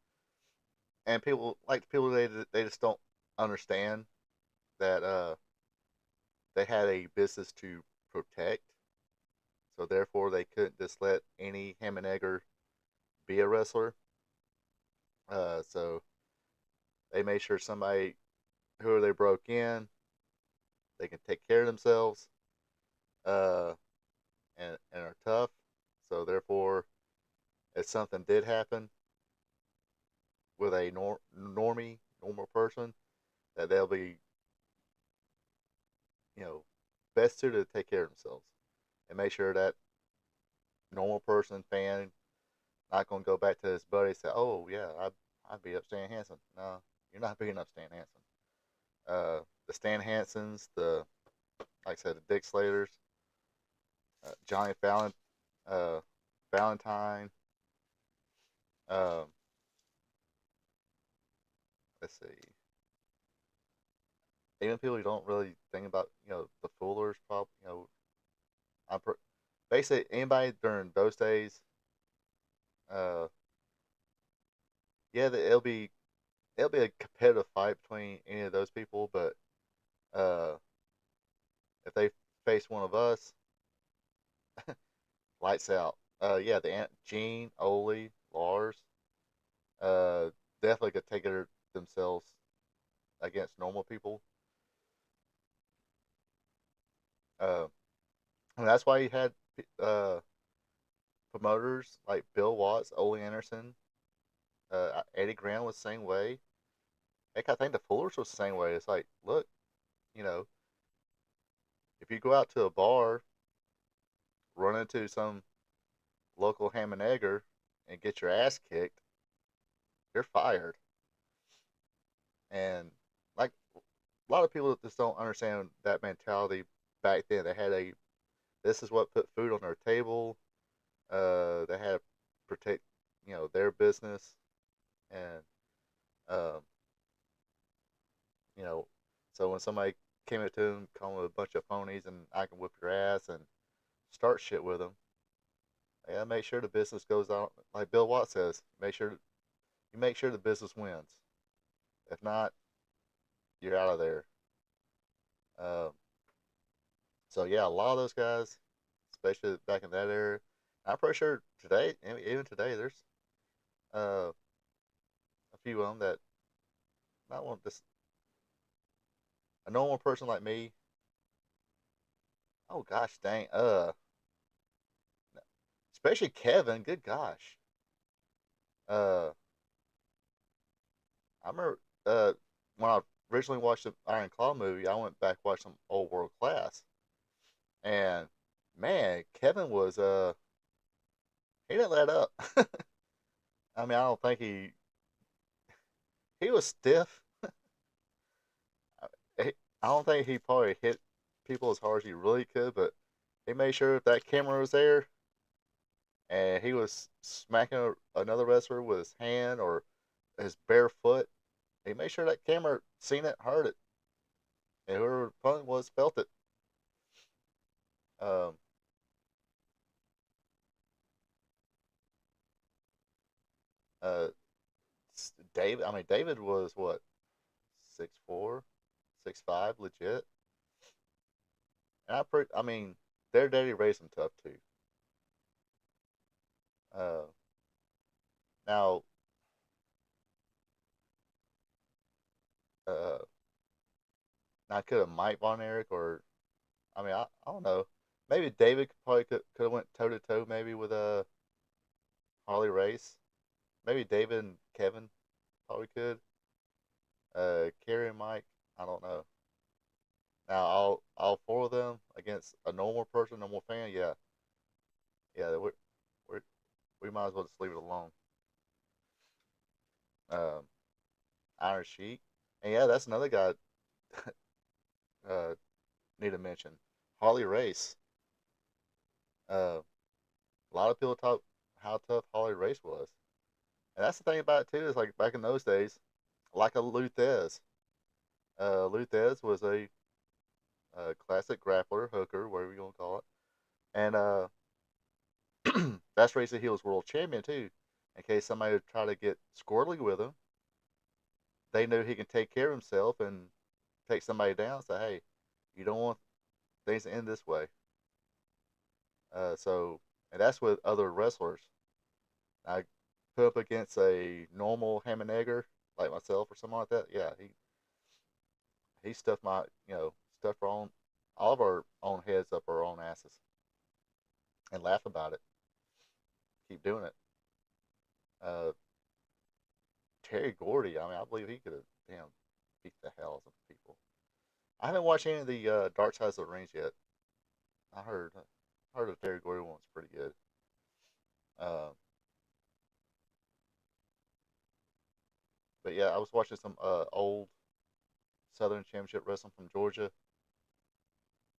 And people like the people they just don't understand that they had a business to protect, so therefore they couldn't just let any ham and egger be a wrestler. So they made sure somebody who they broke in, they can take care of themselves, uh, and are tough. So therefore, if something did happen with a normal person, that they'll be, you know, best suited to take care of themselves and make sure that normal person fan not gonna go back to his buddy and say, "Oh yeah, I'd beat up Stan Hansen." No, you're not beating up Stan Hansen. The Stan Hansens, the like I said, the Dick Slaters, Johnny uh, Valentine. Um, let's see. Even people who don't really think about, the Foolers, probably, I'm pr- basically anybody during those days. Uh, yeah, it'll be a competitive fight between any of those people, but uh, if they face one of us, lights out. Yeah, the Aunt Gene, Ole, Lars, uh, definitely could take it themselves against normal people. Uh, and that's why you had uh, promoters like Bill Watts, Ole Anderson, Eddie Graham was the same way. Heck, I think the Fullers was the same way. It's like, look, you know, if you go out to a bar, run into some local ham and egger, and get your ass kicked, you're fired. And like a lot of people just don't understand that mentality back then. They had this is what put food on their table. They had to protect, their business, and um, you know, so when somebody came up to them, call them a bunch of phonies, and I can whip your ass and start shit with them, they gotta make sure the business goes on. Like Bill Watts says, make sure the business wins. If not, you're out of there. Um, so yeah, a lot of those guys, especially back in that era, I'm pretty sure today, even today, there's uh, a few of them that not want this. A normal person like me. Oh gosh, dang. Especially Kevin. Good gosh. Uh, I remember when I originally watched the Iron Claw movie, I went back and watched some Old World Class, and man, Kevin was he didn't let up. I mean, I don't think he was stiff. He, I don't think he probably hit people as hard as he really could, but he made sure if that camera was there and he was smacking another wrestler with his hand or his bare foot, he made sure that camera seen it, heard it, and whoever the opponent was felt it. Um, uh, David. I mean, David was what 6'4", 6'5", legit. And I mean, their daddy raised him tough too. Uh, now, uh, now could have Mike Von Erich or I mean, I don't know. Maybe David could have went toe to toe maybe with Harley Race. Maybe David and Kevin probably could. Kerry and Mike, I don't know. Now all four of them against a normal person, normal fan, yeah, yeah, we we might as well just leave it alone. Um, Iron Sheik, and yeah, that's another guy. uh, need to mention Harley Race. A lot of people talk how tough Harley Race was, and that's the thing about it too. Is like back in those days, like a Luthez. Luthez was a classic grappler, hooker, whatever you want to call it, and that's the reason he was world champion too. In case somebody would try to get squirrely with him, they knew he can take care of himself and take somebody down. Say, hey, you don't want things to end this way. And that's with other wrestlers. I put up against a normal ham and egger like myself or something like that. Yeah, he stuffed stuffed all of our own heads up our own asses and laugh about it. Keep doing it. Uh, Terry Gordy, I mean, I believe he could have beat the hell out of people. I haven't watched any of the Dark Sides of the Rings yet. I heard the Terry Gordy one was pretty good. Uh, but yeah, I was watching some old Southern Championship wrestling from Georgia.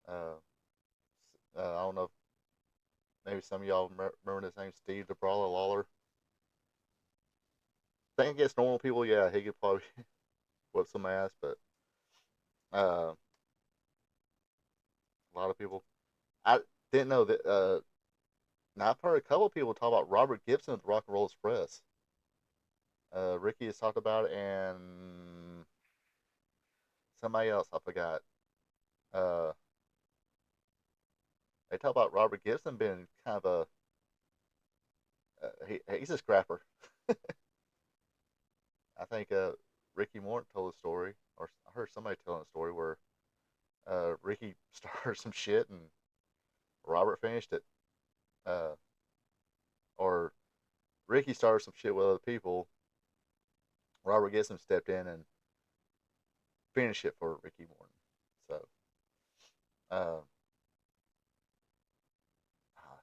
Uh, I don't know if maybe some of y'all remember his name, Steve the Brawler Lawler. I think against normal people, yeah, he could probably whip some ass, but uh, a lot of people, I didn't know that. Now I've heard a couple of people talk about Robert Gibson at the Rock and Roll Express. Ricky has talked about it, and somebody else I forgot. Uh, they talk about Robert Gibson being kind of he's a scrapper. I think Ricky Morton told a story, or I heard somebody telling a story where Ricky started some shit and Robert finished it. Uh, or Ricky started some shit with other people. Robert Gibson stepped in and finished it for Ricky Morton. So, uh,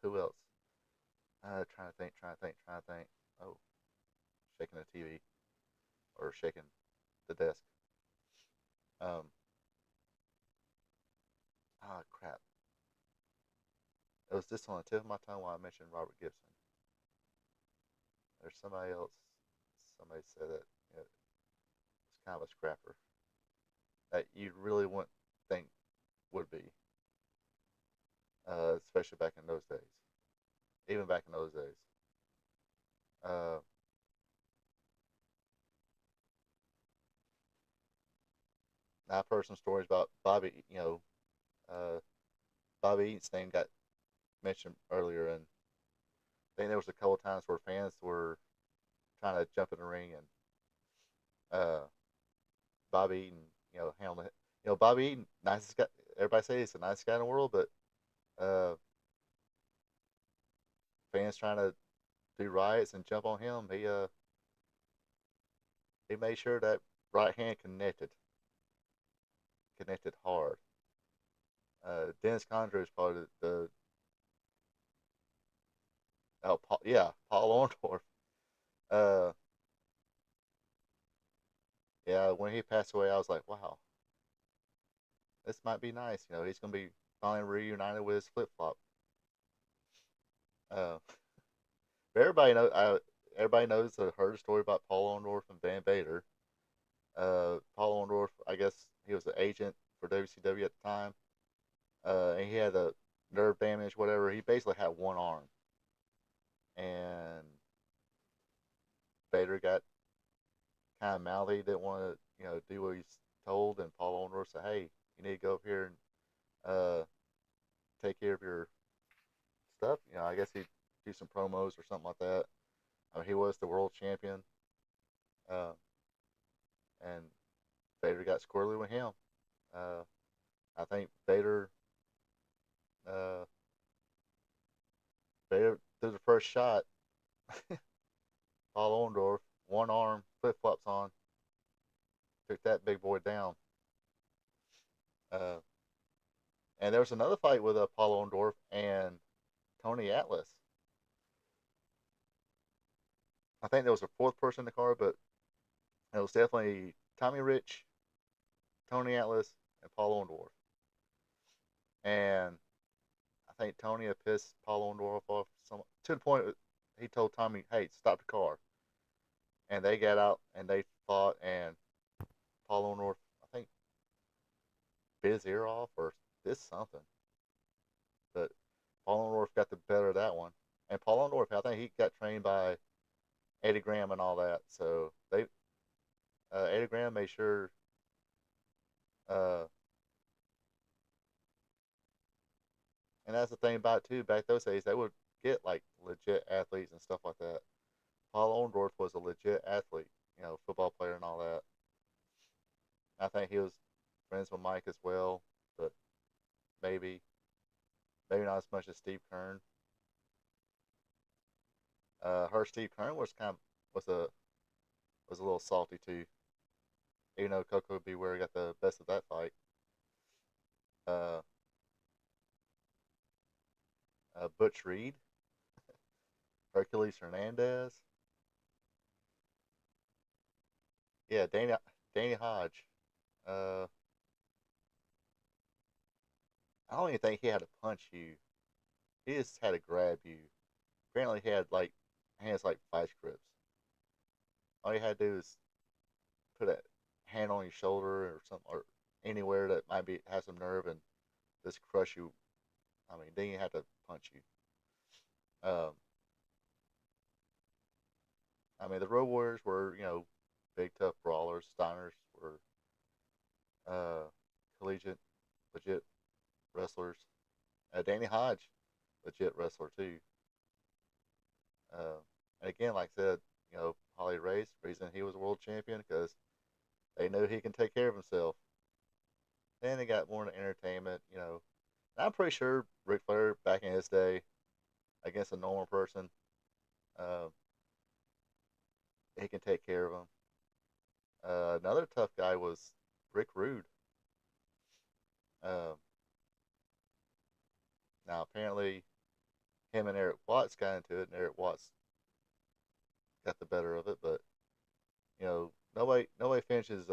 who else? Trying to think. Oh, shaking the TV or shaking the desk. Um, crap. It was just on the tip of my tongue while I mentioned Robert Gibson. There's somebody else. Somebody said that it was kind of a scrapper that you really wouldn't think would be, especially back in those days. Even back in those days. Uh, I've heard some stories about Bobby. Uh, Bobby Eaton's name got mentioned earlier, and I think there was a couple of times where fans were trying to jump in the ring, and uh, Bobby Eaton, handled it. Bobby Eaton, nicest guy. Everybody says he's the nicest guy in the world, but uh, fans trying to do riots and jump on him, he made sure that right hand connected hard. Dennis Condrey is probably the Oh, Paul, yeah, Paul Orndorff. Uh, yeah, when he passed away, I was like, wow, this might be nice. He's gonna be finally reunited with his flip flop. Uh, everybody knows heard a story about Paul Orndorff and Van Vader. Paul Orndorff, I guess he was an agent for WCW at the time. And he had a nerve damage, whatever. He basically had one arm, and Vader got kind of mouthy, didn't want to, do what he's told. And Paul Orndorff said, "Hey, you need to go up here and take care of your stuff." I guess he'd do some promos or something like that. I mean, he was the world champion, uh, and Vader got squirrely with him. Uh, I think uh, Vader threw the first shot. Paul Orndorff, one arm, flip flops on, took that big boy down. Uh, and there was another fight with Paul Orndorff and Tony Atlas. I think there was a fourth person in the card, but it was definitely Tommy Rich, Tony Atlas, and Paul Orndorff. And I think Tony had pissed Paul Orndorff off to the point he told Tommy, "Hey, stop the car." And they got out and they fought, and Paul Orndorff, I think, bit his ear off or did something. But Paul Orndorff got the better of that one. And Paul Orndorff, I think he got trained by Eddie Graham and all that. So Eddie Graham made sure, uh, and that's the thing about it too. Back those days, they would get like legit athletes and stuff like that. Paul Orndorff was a legit athlete, football player and all that. I think he was friends with Mike as well, but maybe maybe not as much as Steve Kern. Her Steve Kern was a little salty too. Even though Coco Beware got the best of that fight. Uh, Butch Reed, Hercules Hernandez, yeah, Danny Hodge. Uh, I don't even think he had to punch you. He just had to grab you. Apparently, he had like hands like vice grips. All you had to do is put a hand on your shoulder or something, or anywhere that might be has some nerve, and just crush you. I mean, then you have to punch you. Um, I mean, the Road Warriors were, big tough brawlers. Steiners were uh, collegiate, legit wrestlers. Danny Hodge, legit wrestler too. Uh, and again, like I said, Holly Race, reason he was a world champion because they knew he can take care of himself. Then they got more into entertainment, And I'm pretty sure Ric Flair back in his day, against a normal person, uh, he can take care of him. Another tough guy was Rick Rude. Uh, Now apparently him and Eric Watts got into it, and Eric Watts got the better of it. But nobody finishes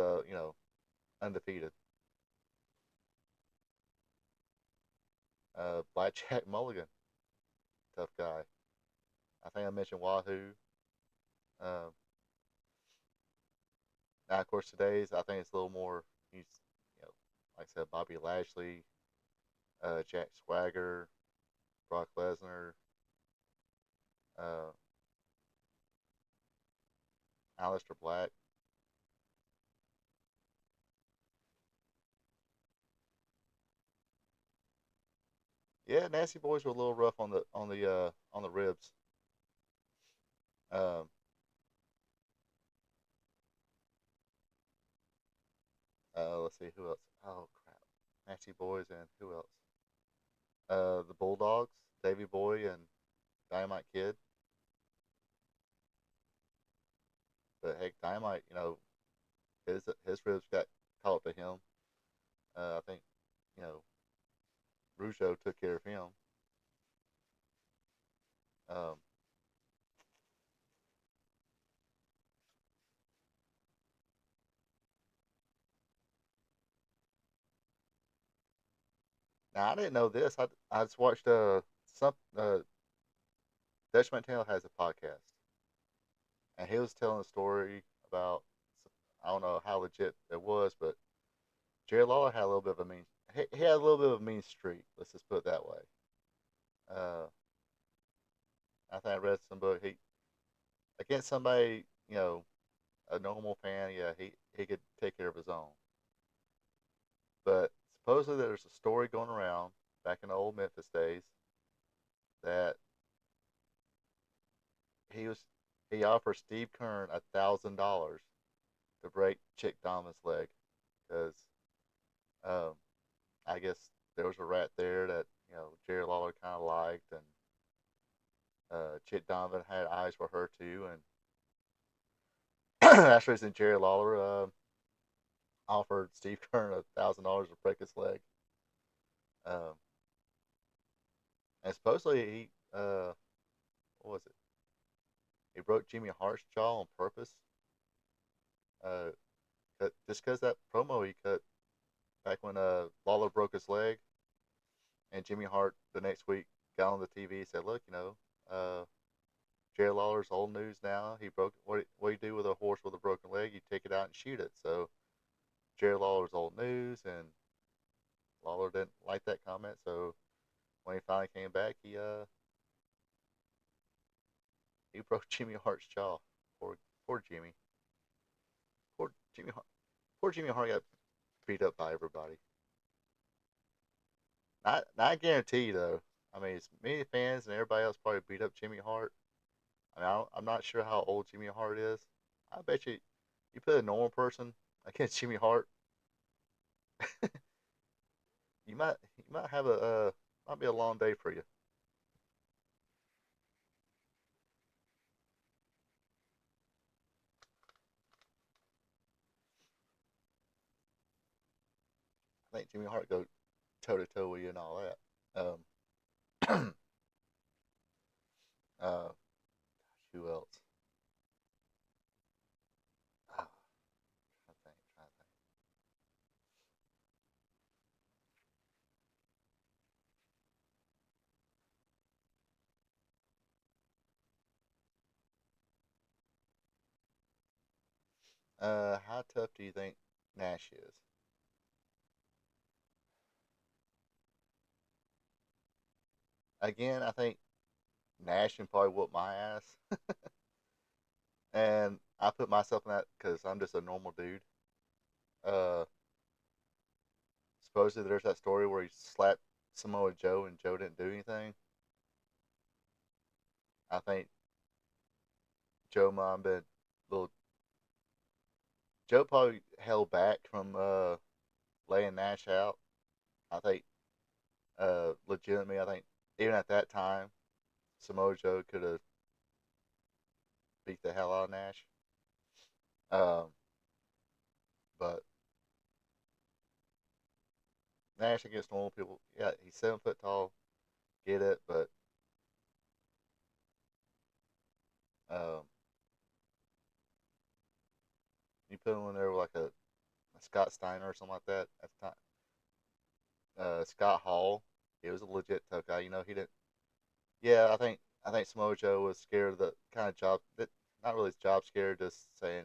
undefeated. Blackjack Mulligan, tough guy. I think I mentioned Wahoo. Um, Now of course today's I think it's a little more. He's like I said, Bobby Lashley, Jack Swagger, Brock Lesnar, uh, Aleister Black. Yeah, Nasty Boys were a little rough on the ribs. Um, let's see who else. Oh crap, Nasty Boys and who else? The Bulldogs, Davy Boy and Dynamite Kid. But heck, Dynamite, his ribs got caught up to him. I think you know Rougeau took care of him. Um, Now I didn't know this. I just watched some Dutch Mantel has a podcast, and he was telling a story about, I don't know how legit it was, but Jerry Lawler had a little bit of a mean he had a little bit of a mean streak. Let's just put it that way. Uh, I think I read some book. He against somebody, a normal fan, yeah, he could take care of his own. But supposedly there's a story going around back in the old Memphis days that he was he offered Steve Kern $1,000 to break Chick Donovan's leg because um, I guess there was a rat there that Jerry Lawler kind of liked, and Chick Donovan had eyes for her too, and that's the reason Jerry Lawler offered Steve Kern $1,000 to break his leg. Um, and supposedly what was it? He broke Jimmy Hart's jaw on purpose. Uh, just because that promo he cut back when Lawler broke his leg, and Jimmy Hart the next week got on the TV and said, "Look, uh, Jerry Lawler's old news now. He broke what do you do with a horse with a broken leg? You take it out and shoot it." So Jerry Lawler's old news, and Lawler didn't like that comment. So when he finally came back, he broke Jimmy Hart's jaw. Poor Jimmy. Poor Jimmy Hart. Poor Jimmy Hart got beat up by everybody. Not guaranteed though. I mean, as many fans and everybody else probably beat up Jimmy Hart. I mean, I'm not sure how old Jimmy Hart is. I bet you put a normal person against Jimmy Hart, you might have a might be a long day for you. I think Jimmy Hart go toe to toe with you and all that. uh, who else? Oh, trying to think. How tough do you think Nash is? Again, I think Nash can probably whoop my ass, and I put myself in that because I'm just a normal dude. Uh, Supposedly there's that story where he slapped Samoa Joe and Joe didn't do anything. I think Joe might have been a little. Joe probably held back from laying Nash out. I think legitimately, I think even at that time, Samoa Joe could have beat the hell out of Nash. Um, but Nash against normal people, yeah, he's 7 foot tall, get it, but um, you put him in there with like a Scott Steiner or something like that at the time. Scott Hall, he was a legit tough guy. He didn't. Yeah, I think Samoa Joe was scared of the kind of job that not really job scared, just saying,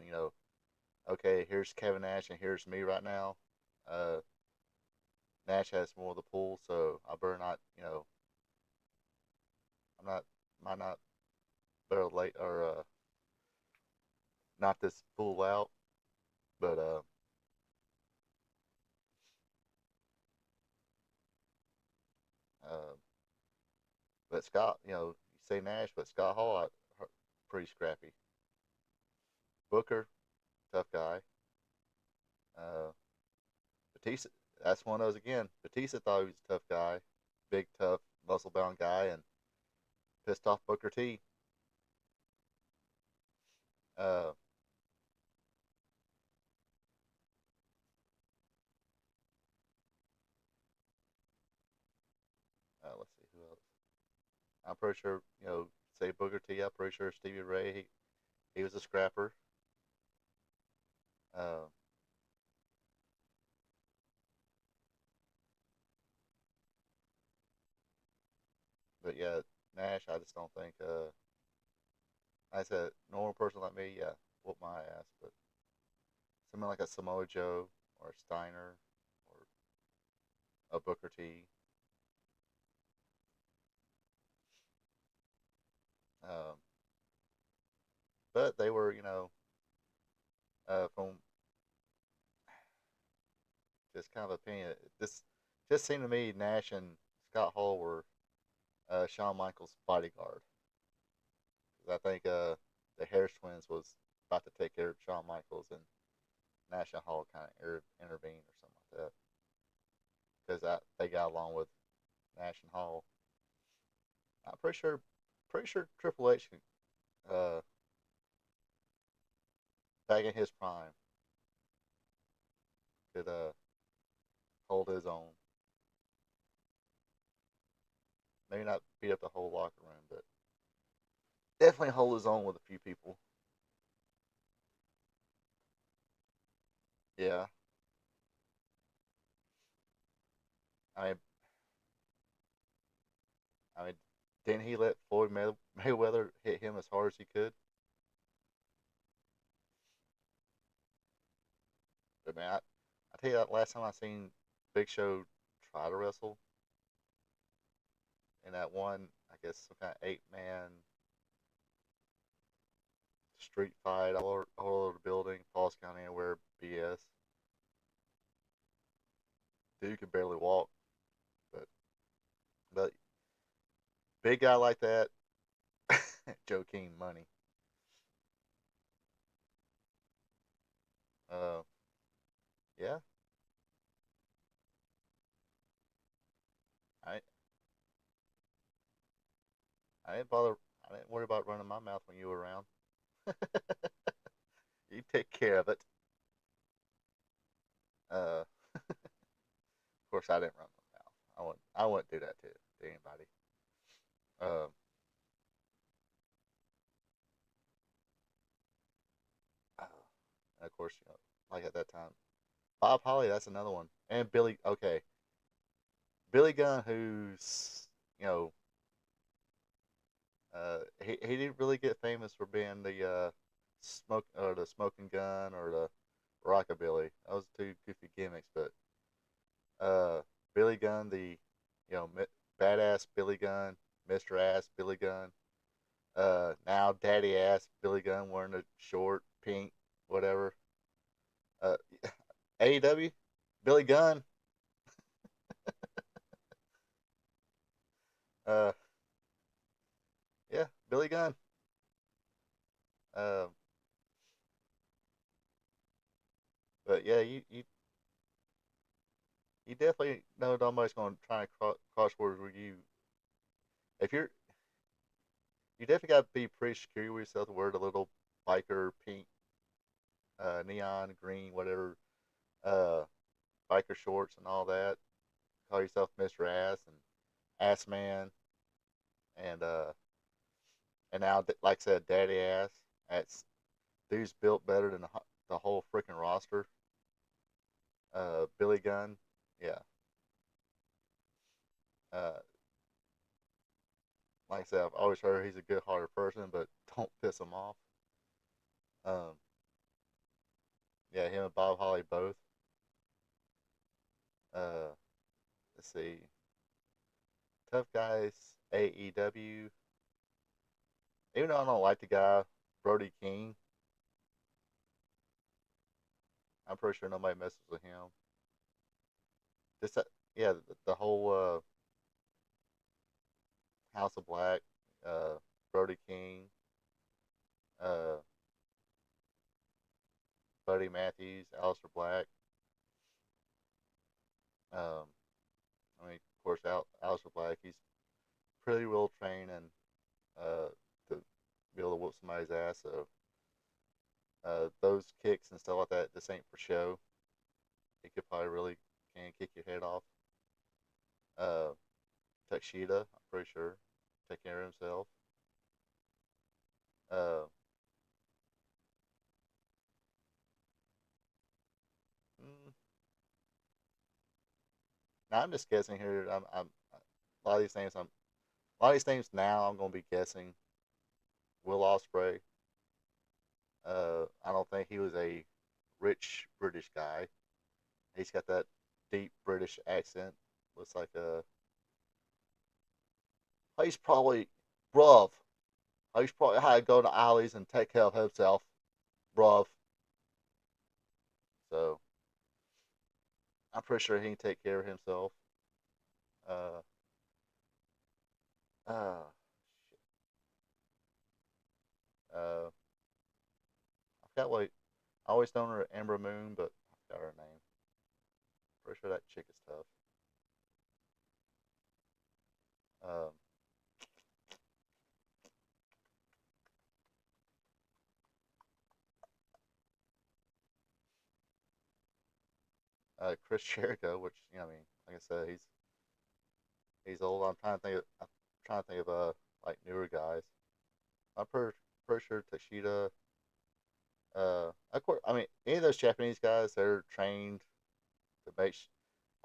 okay, here's Kevin Nash and here's me right now. Uh, Nash has more of the pool, so I better not, I'm not, might not better late or not this fool out. But uh, but Scott, you say Nash, but Scott Hall, pretty scrappy. Booker, tough guy. Uh, Batista, that's one of those again. Batista thought he was a tough guy, big, tough, muscle bound guy, and pissed off Booker T. Uh, let's see who else. I'm pretty sure, say Booker T. I'm pretty sure Stevie Ray, he was a scrapper. Uh, But yeah, Nash, I just don't think. I said normal person like me, yeah, whoop my ass. But someone like a Samoa Joe or a Steiner or a Booker T. Um, but they were, from just kind of opinion. This just seemed to me Nash and Scott Hall were Shawn Michaels' bodyguard. 'Cause I think the Harris twins was about to take care of Shawn Michaels, and Nash and Hall kind of intervened or something like that because they got along with Nash and Hall. I'm pretty sure Triple H uh, back in his prime could hold his own. Maybe not beat up the whole locker room, but definitely hold his own with a few people. Yeah, I mean, I mean, didn't he let Floyd Mayweather hit him as hard as he could? But man, I tell you that last time I seen Big Show try to wrestle in that one, I guess some kind of 8-man street fight all over the building, Falls County Anywhere BS. Dude could barely walk, but but big guy like that, Joe King money. Uh, yeah, I I didn't bother. I didn't worry about running my mouth when you were around. You take care of it. Of course, I didn't run my mouth. I wouldn't do that to anybody. Um, uh, and of course, like at that time, Bob Holly. That's another one. And Billy. Okay, Billy Gunn, who's he didn't really get famous for being the smoking gun or the rockabilly. Those two goofy gimmicks, but Billy Gunn, the you know badass Billy Gunn, Mister Ass Billy Gunn. Now Daddy Ass Billy Gunn wearing the short pink whatever. Uh, AEW Billy Gunn. Uh, yeah, Billy Gunn. Um, but yeah, you definitely know nobody's going to try and cross words with you. If you definitely got to be pretty secure with yourself to wear the little biker pink, neon green, whatever, uh, biker shorts and all that. Call yourself Mr. Ass and Ass Man, and now, like I said, Daddy Ass. That's dude's built better than the whole freaking roster. Billy Gunn, yeah. Uh, like I said, I've always heard he's a good-hearted person, but don't piss him off. Um, yeah, him and Bob Holly both. Uh, let's see, Tough Guys AEW. Even though I don't like the guy Brody King, I'm pretty sure nobody messes with him. Just yeah, the whole House of Black, Brody King, uh, Buddy Matthews, Aleister Black. Um, I mean, of course, Aleister Black, he's pretty well trained and to be able to whoop somebody's ass. So those kicks and stuff like that, this ain't for show. He could probably really can kick your head off. Uh, Takeshita, I'm pretty sure, take care of himself. Uh, mm, now I'm just guessing here. A lot of these names A lot of these names now I'm gonna be guessing. Will Ospreay. I don't think he was a rich British guy. He's got that deep British accent. Looks like a. He's probably, bruv. He's probably had to go to alleys and take care of himself, bruv. So I'm pretty sure he can take care of himself. Uh, uh, uh, I forgot what. I always known her Amber Moon, but I forgot her name. Pretty sure that chick is tough. Um, Chris Jericho, which I mean, like I said, he's old. I'm trying to think of like newer guys. I'm pretty sure Tashida. Of course, I mean any of those Japanese guys, they're trained to make.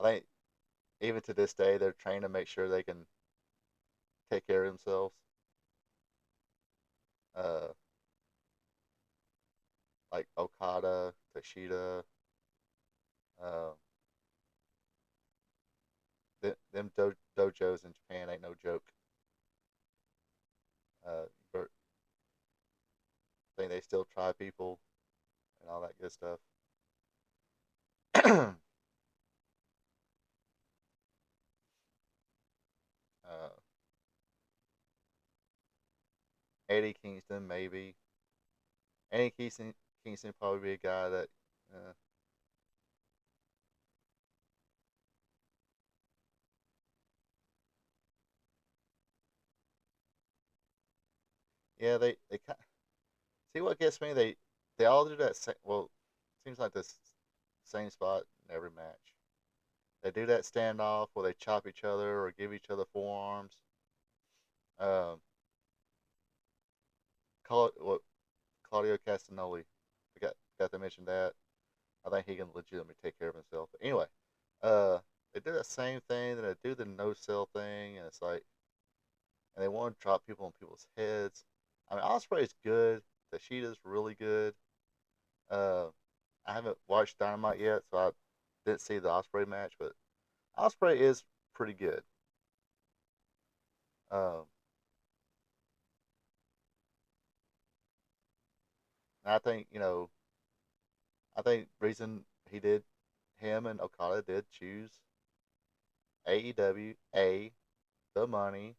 I think even to this day, they're trained to make sure they can take care of themselves. Uh, like Okada, Tashida. Uh, dojos in Japan ain't no joke. But I think they still try people and all that good stuff. uh, Eddie Kingston, maybe. Eddie Kingston probably be a guy that. Uh, yeah, they see what gets me. They all do that. Well, seems like this same spot in every match. They do that standoff where they chop each other or give each other forearms. Um, what Claudio Castagnoli. Got to mention that. I think he can legitimately take care of himself. But anyway, uh, they do that same thing. Then they do the no sell thing, and it's like, and they want to drop people on people's heads. I mean, Osprey is good. Tashida's really good. Uh, I haven't watched Dynamite yet, so I didn't see the Osprey match, but Osprey is pretty good. Um, and I think I think reason him and Okada did choose AEW, the money,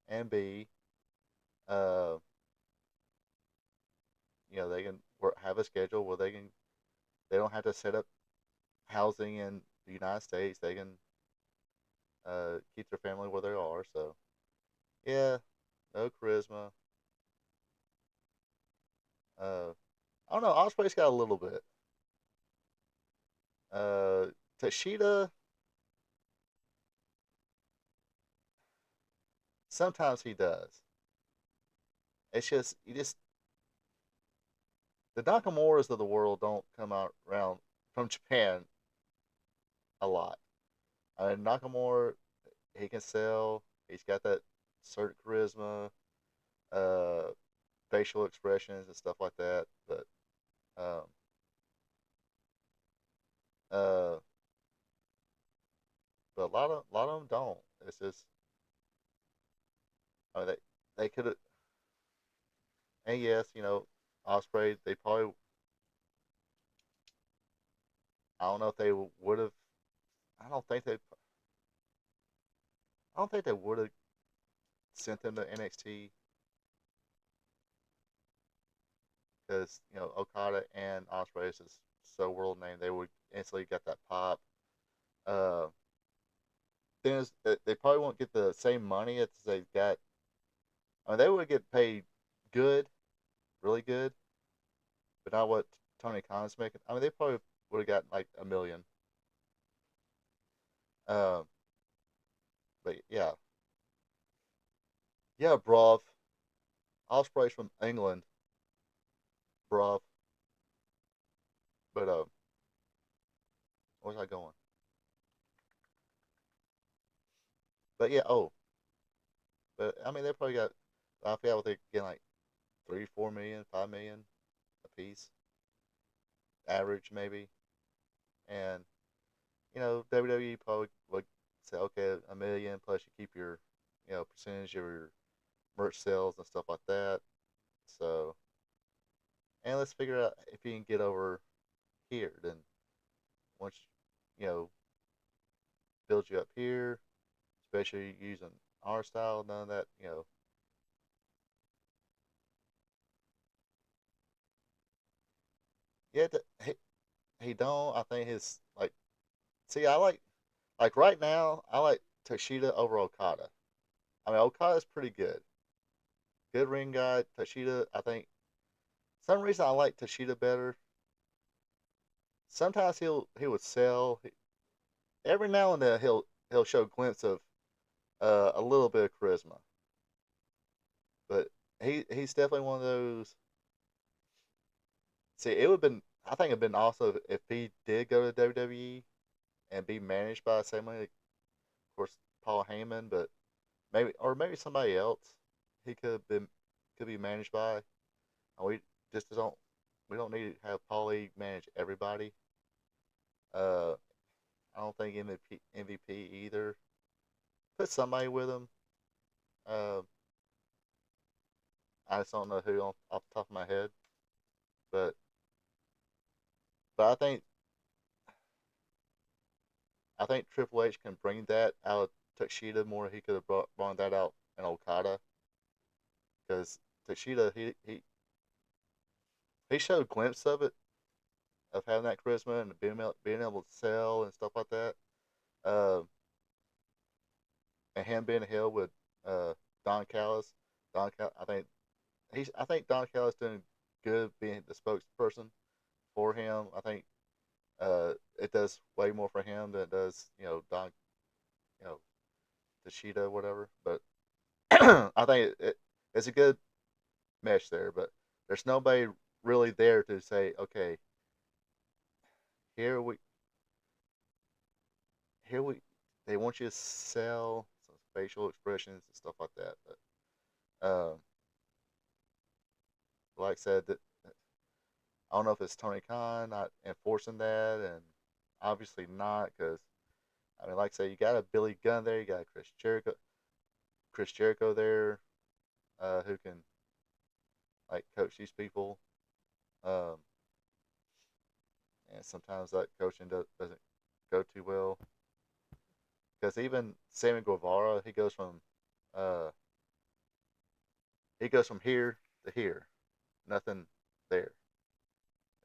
and B, uh, they can have a schedule where they don't have to set up housing in the United States. They can keep their family where they are. So yeah, no charisma. Uh, I don't know. Osprey's got a little bit. Uh, Tashida, sometimes he does. It's just the Nakamuras of the world don't come out around from Japan a lot. I mean, Nakamura, he can sell. He's got that certain charisma, uh, facial expressions and stuff like that. Um, uh, but a lot of them don't. It's just, I mean, they could have. And yes, Osprey. They probably. I don't know if they would have. I don't think they. I don't think they would have sent them to NXT because Okada and Osprey is just so world name. They would instantly get that pop. Uh, thing is, they probably won't get the same money as they've got. I mean, they would get paid good, really good, but not what Tony Khan's making. I mean, they probably would have gotten like 1 million. Um, but yeah, yeah, bruv. Osprey's from England, bruv. But where's I going? But yeah, oh, But I mean, they probably got. I feel like they're getting like 3, 4 million, 5 million a piece, average maybe. And WWE probably would say, okay, 1 million plus you keep your, percentage of your merch sales and stuff like that. So, and let's figure out if you can get over here. Then once build you up here, especially using our style, none of that, yeah, he don't. I think his like. See, I like right now. I like Toshida over Okada. I mean, Okada's pretty good. Good ring guy. Toshida, I think. Some reason I like Toshida better. Sometimes he would sell. Every now and then he'll show a glimpse of a little bit of charisma. But he's definitely one of those. See, it would have been. I think it'd been also if he did go to WWE and be managed by somebody, of course, Paul Heyman, but maybe somebody else. He could be managed by. And we just don't need to have Paulie manage everybody. Uh, I don't think MVP either. Put somebody with him. Uh, I just don't know who off the top of my head, but but I think Triple H can bring that out of Takeshita more. He could have brought that out in Okada because Takeshita he showed a glimpse of it of having that charisma and being able to sell and stuff like that. Uh, and him being a heel with Don Callis. I think Don Callis doing good being the spokesperson for him. I think it does way more for him than it does Don you know Tashida whatever. But I think it's a good mesh there. But there's nobody really there to say, okay, here we here we they want you to sell some facial expressions and stuff like that. But like I said, that I don't know if it's Tony Khan not enforcing that, and obviously not because I mean, like I said, you got a Billy Gunn there, you got Chris Jericho there, who can like coach these people. Um, and sometimes that coaching doesn't go too well because even Sammy Guevara, uh, he goes from here to here, nothing there.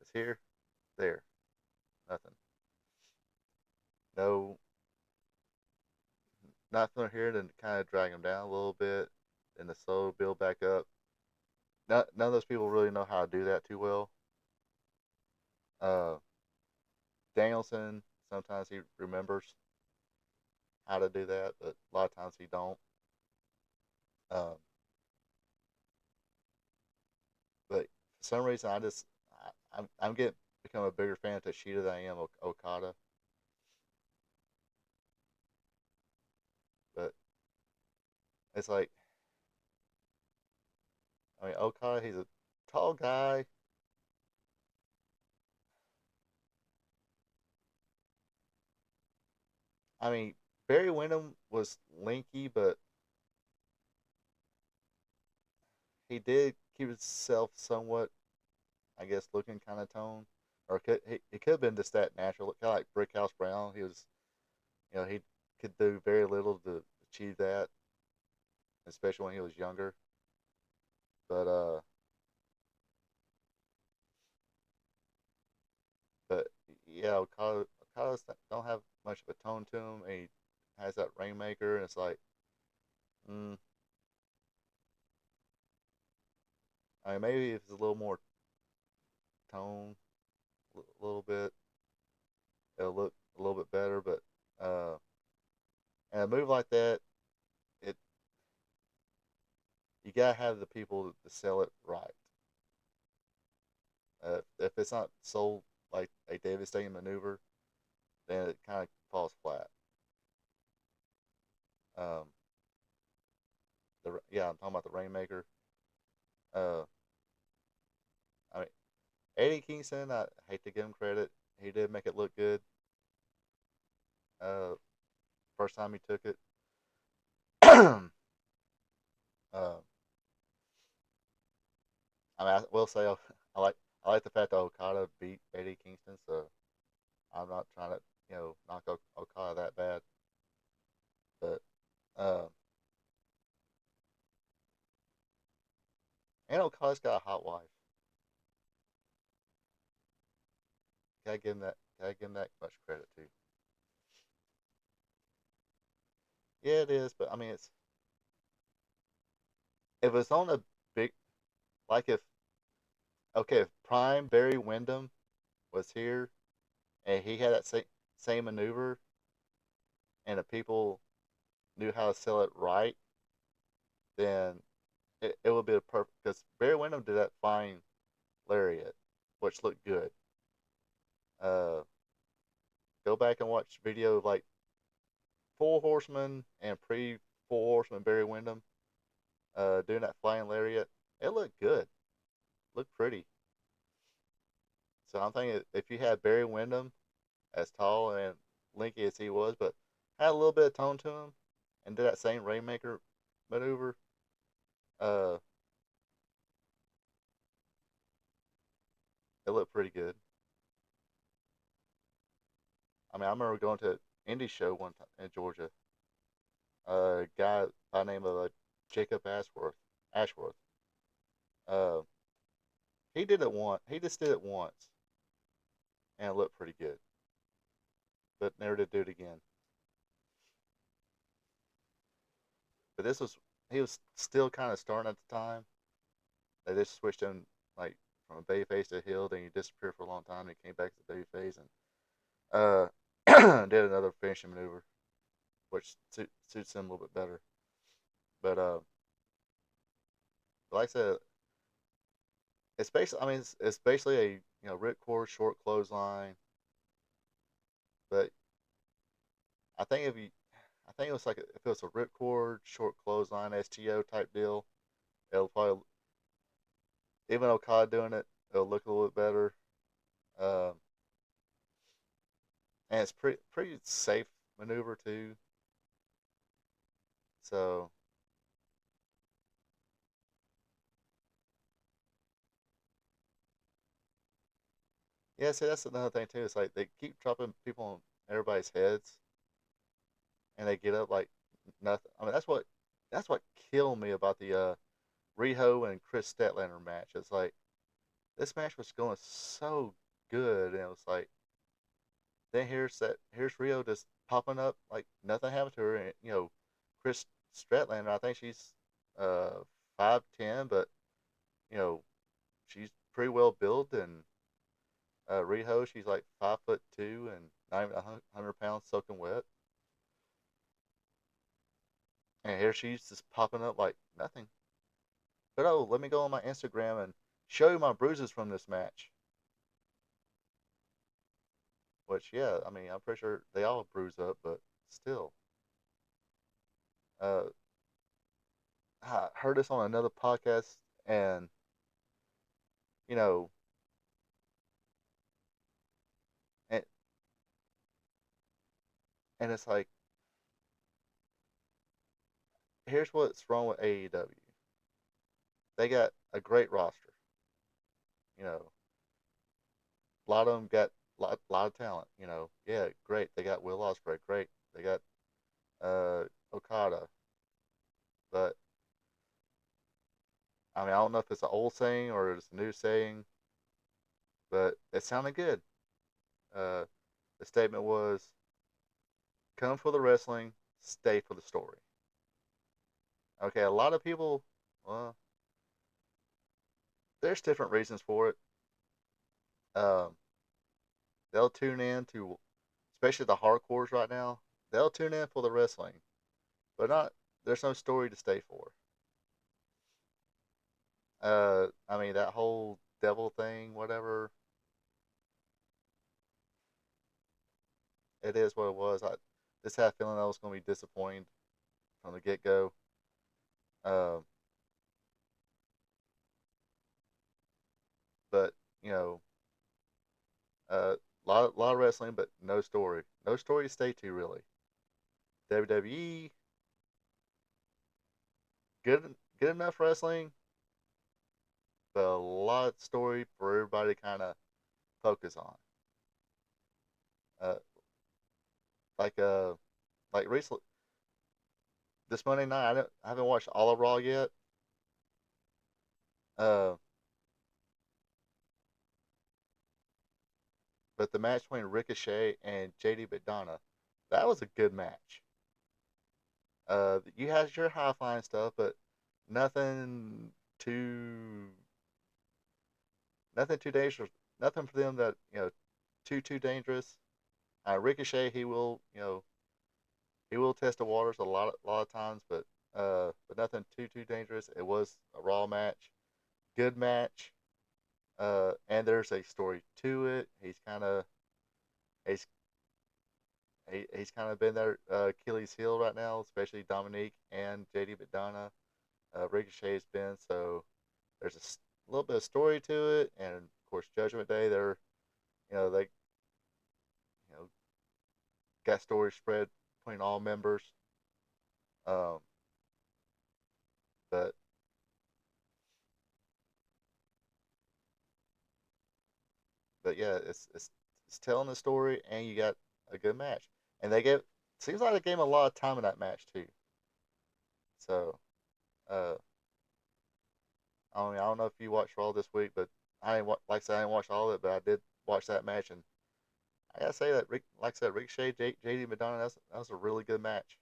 It's here, there, nothing. No, nothing here to kind of drag him down a little bit, and the slow build back up. None of those people really know how to do that too well. Uh, Danielson, sometimes he remembers how to do that, but a lot of times he don't. Um, but for some reason, I'm getting become a bigger fan of Tashida than I am Okada. But it's like, I mean, Okada, he's a tall guy. I mean, Barry Windham was lanky, but he did keep himself somewhat, I guess, looking kind of toned. Or it could have been just that natural, kind of like Brickhouse Brown. He could do very little to achieve that, especially when he was younger. But but yeah, Okada don't have much of a tone to him. And he has that rainmaker, and it's like, mm, I mean, maybe if it's a little more tone, a little bit, it'll look a little bit better. But uh, and a move like that, it you gotta have the people to sell it right. If it's not sold like a devastating maneuver, then it kind of falls flat. Um, the yeah, I'm talking about the Rainmaker. Uh, I mean, Eddie Kingston, I hate to give him credit. He did make it look good. Uh, first time he took it. uh, I mean, I will say I like I like the fact that Okada beat Eddie Kingston, so I'm not trying to knock Okada that bad, but uh, and Okada's got a hot wife. Gotta give him that. Gotta give him that much credit too. Yeah, it is, but I mean, it's if it's on a big like if okay if Prime Barry Windham was here and he had that same maneuver and the people knew how to sell it right, then it would be a perfect because Barry Windham did that fine lariat, which looked good. Uh, go back and watch video of like Four Horsemen and pre Four Horsemen Barry Windham doing that flying lariat. It looked good, looked pretty. So I'm thinking if you had Barry Windham as tall and lanky as he was, but had a little bit of tone to him, and did that same Rainmaker maneuver, uh, it looked pretty good. I mean, I remember going to an indie show one time in Georgia. A guy by the name of Jacob Ashworth. Ashworth. Uh, he did it once. He just did it once, and it looked pretty good, but never did do it again. But this was he was still kind of starting at the time. They just switched him like from a babyface to a heel. Then he disappeared for a long time. And he came back to babyface and did another finishing maneuver, which suits him a little bit better. But like I said, it's basically it's basically a ripcord short clothesline. But I think I think it was like if it was a ripcord short clothesline STO type deal, it'll probably even Okada doing it, it'll look a little bit better. Um, and it's pretty safe maneuver too. So yeah, see that's another thing too. It's like they keep dropping people on everybody's heads, and they get up like nothing. I mean that's what killed me about the Riho and Chris Statlander match. It's like this match was going so good, and it was like then here's Rio just popping up like nothing happened to her, and Chris Statlander. I think she's 5'10", but you know she's pretty well built, and Riho she's like 5'2" and not even 100 pounds soaking wet, and here she's just popping up like nothing. But oh, let me go on my Instagram and show you my bruises from this match. Which yeah, I mean I'm pretty sure they all bruise up, but still. Uh, I heard this on another podcast, and you know, and and it's like here's what's wrong with AEW. They got a great roster. You know, a lot of them got lot of talent. Yeah, great. They got Will Ospreay, great. They got Okada, but I mean I don't know if it's an old saying or it's a new saying, but it sounded good. Uh, the statement was, "Come for the wrestling, stay for the story." Okay, a lot of people, well, there's different reasons for it. Um, they'll tune in to, especially the hardcores right now. They'll tune in for the wrestling, but not. There's no story to stay for. I mean that whole devil thing, whatever. It is what it was. I just had a feeling I was going to be disappointed from the get go. but you know, lot of wrestling, but no story. No story to stay to really. WWE, good enough wrestling, but a lot of story for everybody to kind of focus on. Uh, like uh, like recently this Monday night, I haven't watched all of Raw yet. Uh, but the match between Ricochet and JD McDonough, that was a good match. You had your high flying stuff, but nothing too nothing too dangerous. Nothing for them that too dangerous. Ricochet, he will test the waters a lot of times, but nothing too dangerous. It was a Raw match, good match, and there's a story to it. He's he's kind of been their Achilles heel right now, especially Dominique and JD McDonough. Ricochet's been so there's little bit of story to it, and of course Judgment Day. They got stories spread between all members. Um, but yeah, it's telling the story, and you got a good match. And they gave seems like they gave him a lot of time in that match too. So, uh, I don't know if you watched Raw this week, but I didn't like I said I didn't watch all of it, but I did watch that match, and I gotta say that like I said, Ricochet, JD McDonough, that was a really good match.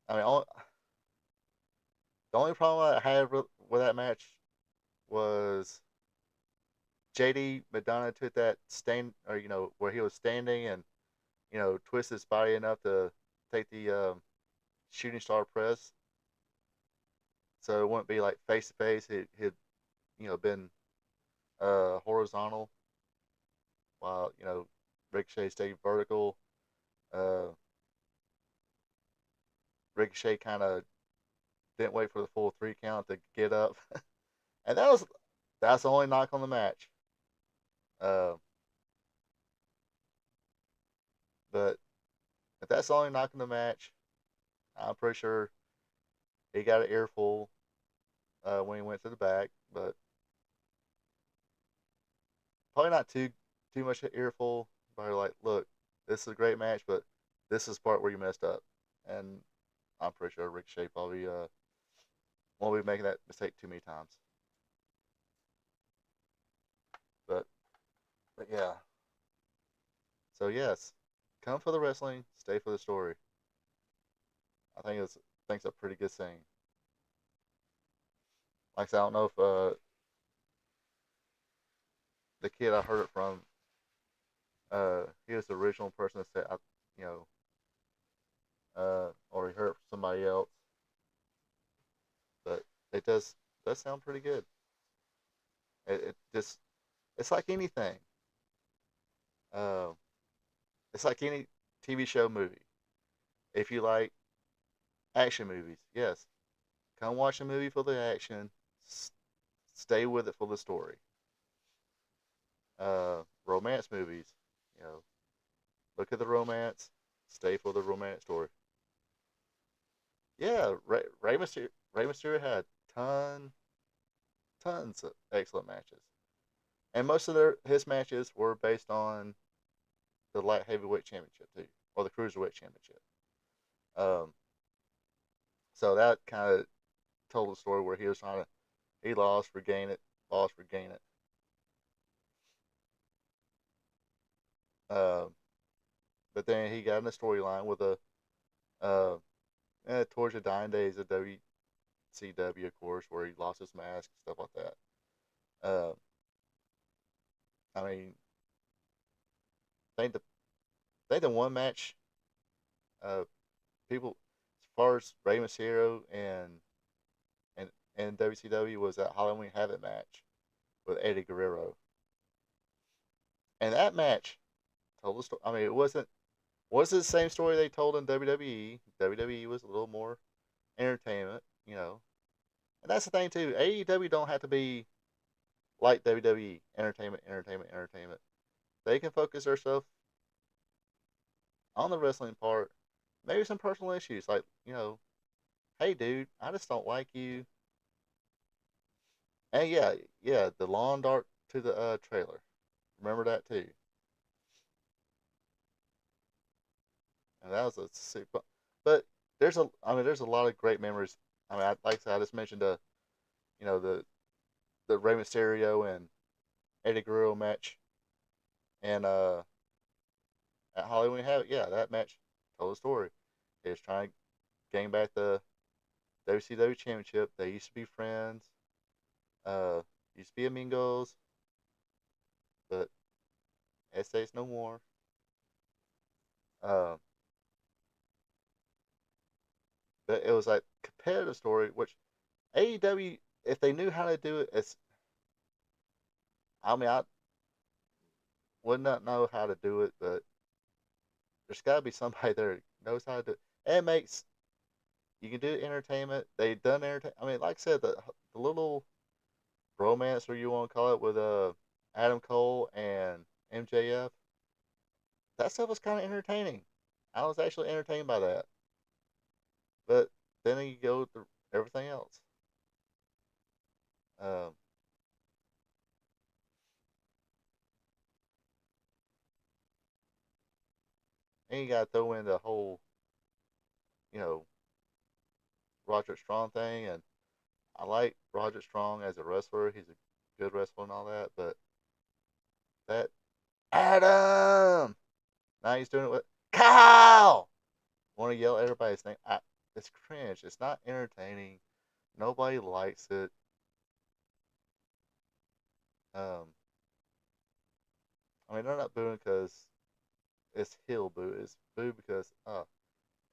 I mean, the only problem I had with that match was JD McDonough took that stand, or where he was standing, and twist his body enough to take the shooting star press, so it wouldn't be like face to face. He'd been horizontal, while Ricochet stayed vertical. Uh, Ricochet kind of didn't wait for the full 3 count to get up, and that's the only knock on the match. Uh, but if that's the only knock on the match, I'm pretty sure he got an earful when he went to the back, but probably not too much an earful. Probably like, look, this is a great match, but this is the part where you messed up, and I'm pretty sure Ricochet probably won't be making that mistake too many times. But yeah, so yes, come for the wrestling, stay for the story. I think it's a pretty good saying. Like I said, I don't know if the kid I heard it from, he was the original person that said, you know, or he heard it from somebody else, but it does sound pretty good. It just it's like anything. Uh, it's like any TV show movie. If you like action movies, yes, come watch a movie for the action. Stay with it for the story. Romance movies, you know, look at the romance. Stay for the romance story. Yeah, Rey Mysterio had tons of excellent matches, and most of his matches were based on the light heavyweight championship too, or the cruiserweight championship. Um, so that kind of told the story where he was trying to he lost, regain it. Um, but then he got in a storyline with uh, towards the dying days of WCW, of course, where he lost his mask and stuff like that. Uh, I mean, I think the one match, uh, people as far as Rey Mysterio and WCW was that Halloween Havoc match with Eddie Guerrero, and that match told the story. I mean, it wasn't the same story they told in WWE. WWE was a little more entertainment, and that's the thing too. AEW don't have to be like WWE, entertainment, entertainment, entertainment. They can focus themselves on the wrestling part. Maybe some personal issues, like, hey, dude, I just don't like you. And yeah, the lawn dart to the trailer. Remember that too. And that was a super. But there's a lot of great memories. I mean, like I said, I just mentioned you know, the Rey Mysterio and Eddie Guerrero match, and at Halloween Havoc, yeah, that match told a story. They was trying to gain back the WCW Championship. They used to be friends. Uh, used to be amigos, but essays no more. Um, but it was like competitive story, which AEW, if they knew how to do it, I would not know how to do it, but there's got to be somebody there who knows how to do it. And it makes you can do entertainment. They done entertainment. I mean, like I said, the little romance, or you want to call it, with Adam Cole and MJF, that stuff was kind of entertaining. I was actually entertained by that. But then you go to everything else. Um, and you got to throw in the whole, you know, Roger Strong thing. And I like Roger Strong as a wrestler. He's a good wrestler and all that. But that Adam, now he's doing it with Kyle. Want to yell at everybody's name? It's cringe. It's not entertaining. Nobody likes it. Um, I mean, they're not booing because it's heel boo. It's boo because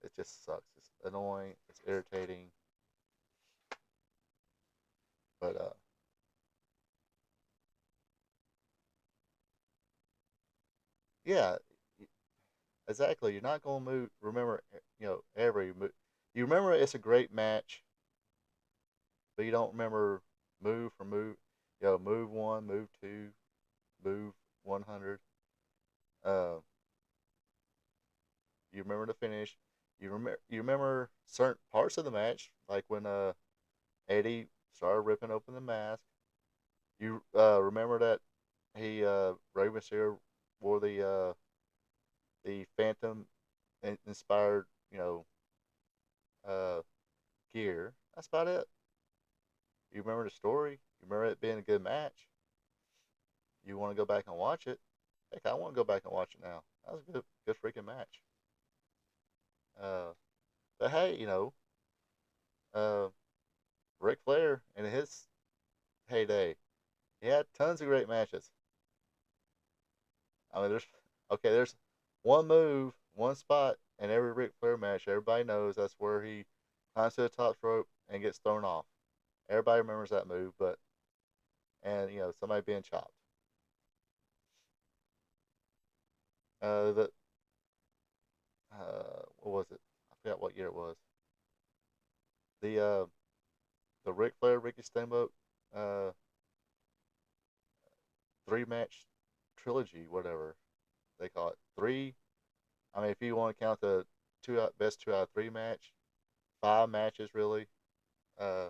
it just sucks. It's annoying. It's irritating. But yeah, exactly. You're not gonna move. Remember, every move. You remember it's a great match, but you don't remember move for move. Move one, move two, move 100. Uh, you remember the finish. You remember certain parts of the match, like when Eddie started ripping open the mask. You remember that Rey Mysterio wore the Phantom inspired uh, gear. That's about it. You remember the story. You remember it being a good match. You want to go back and watch it. Heck, I want to go back and watch it now. That was a good freaking match. Uh, but hey, uh, Ric Flair in his heyday, he had tons of great matches. I mean, there's one move, one spot in every Ric Flair match. Everybody knows that's where he climbs to the top rope and gets thrown off. Everybody remembers that move, and somebody being chopped. The what was it? I forgot what year it was. The Ric Flair Ricky Steamboat uh 3 match trilogy, whatever they call it. Three. I mean, if you want to count the best 2 out of 3 match, 5 matches really, uh,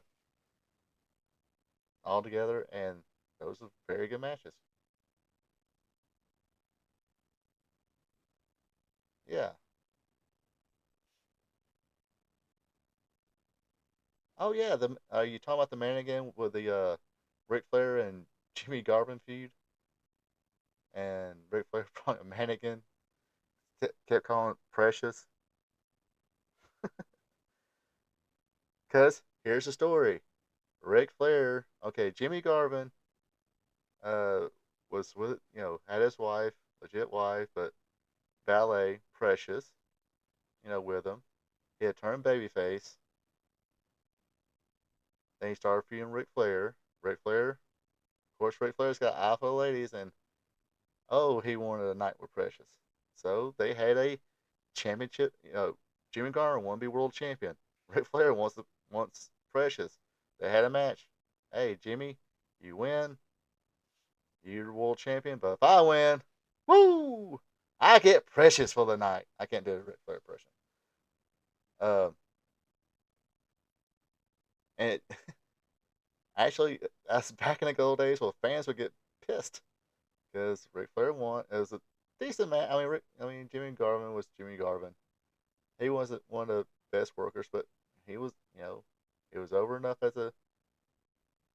all together, and those are very good matches. Yeah. Oh yeah. The you talking about the man again with the Ric Flair and Jimmy Garvin feud, and Ric Flair brought a mannequin, kept calling it Precious. Cause here's the story. Ric Flair, okay, Jimmy Garvin, uh, was with had his wife, legit wife, but valet Precious, with him. He had turned babyface. Then he started feuding Ric Flair. Ric Flair, of course, Ric Flair's got alpha ladies, and he wanted a night with Precious. So they had a championship. Jimmy Garvin wanted to be world champion. Ric Flair wants Precious. They had a match. Hey, Jimmy, you win. You're the world champion, but if I win, woo, I get precious for the night. I can't do a Ric Flair impression. Um, and it, actually, that's back in the good old days where fans would get pissed because Ric Flair won. It was a decent match. I mean, Jimmy Garvin was Jimmy Garvin. He wasn't one of the best workers, but he was, he was over enough as a,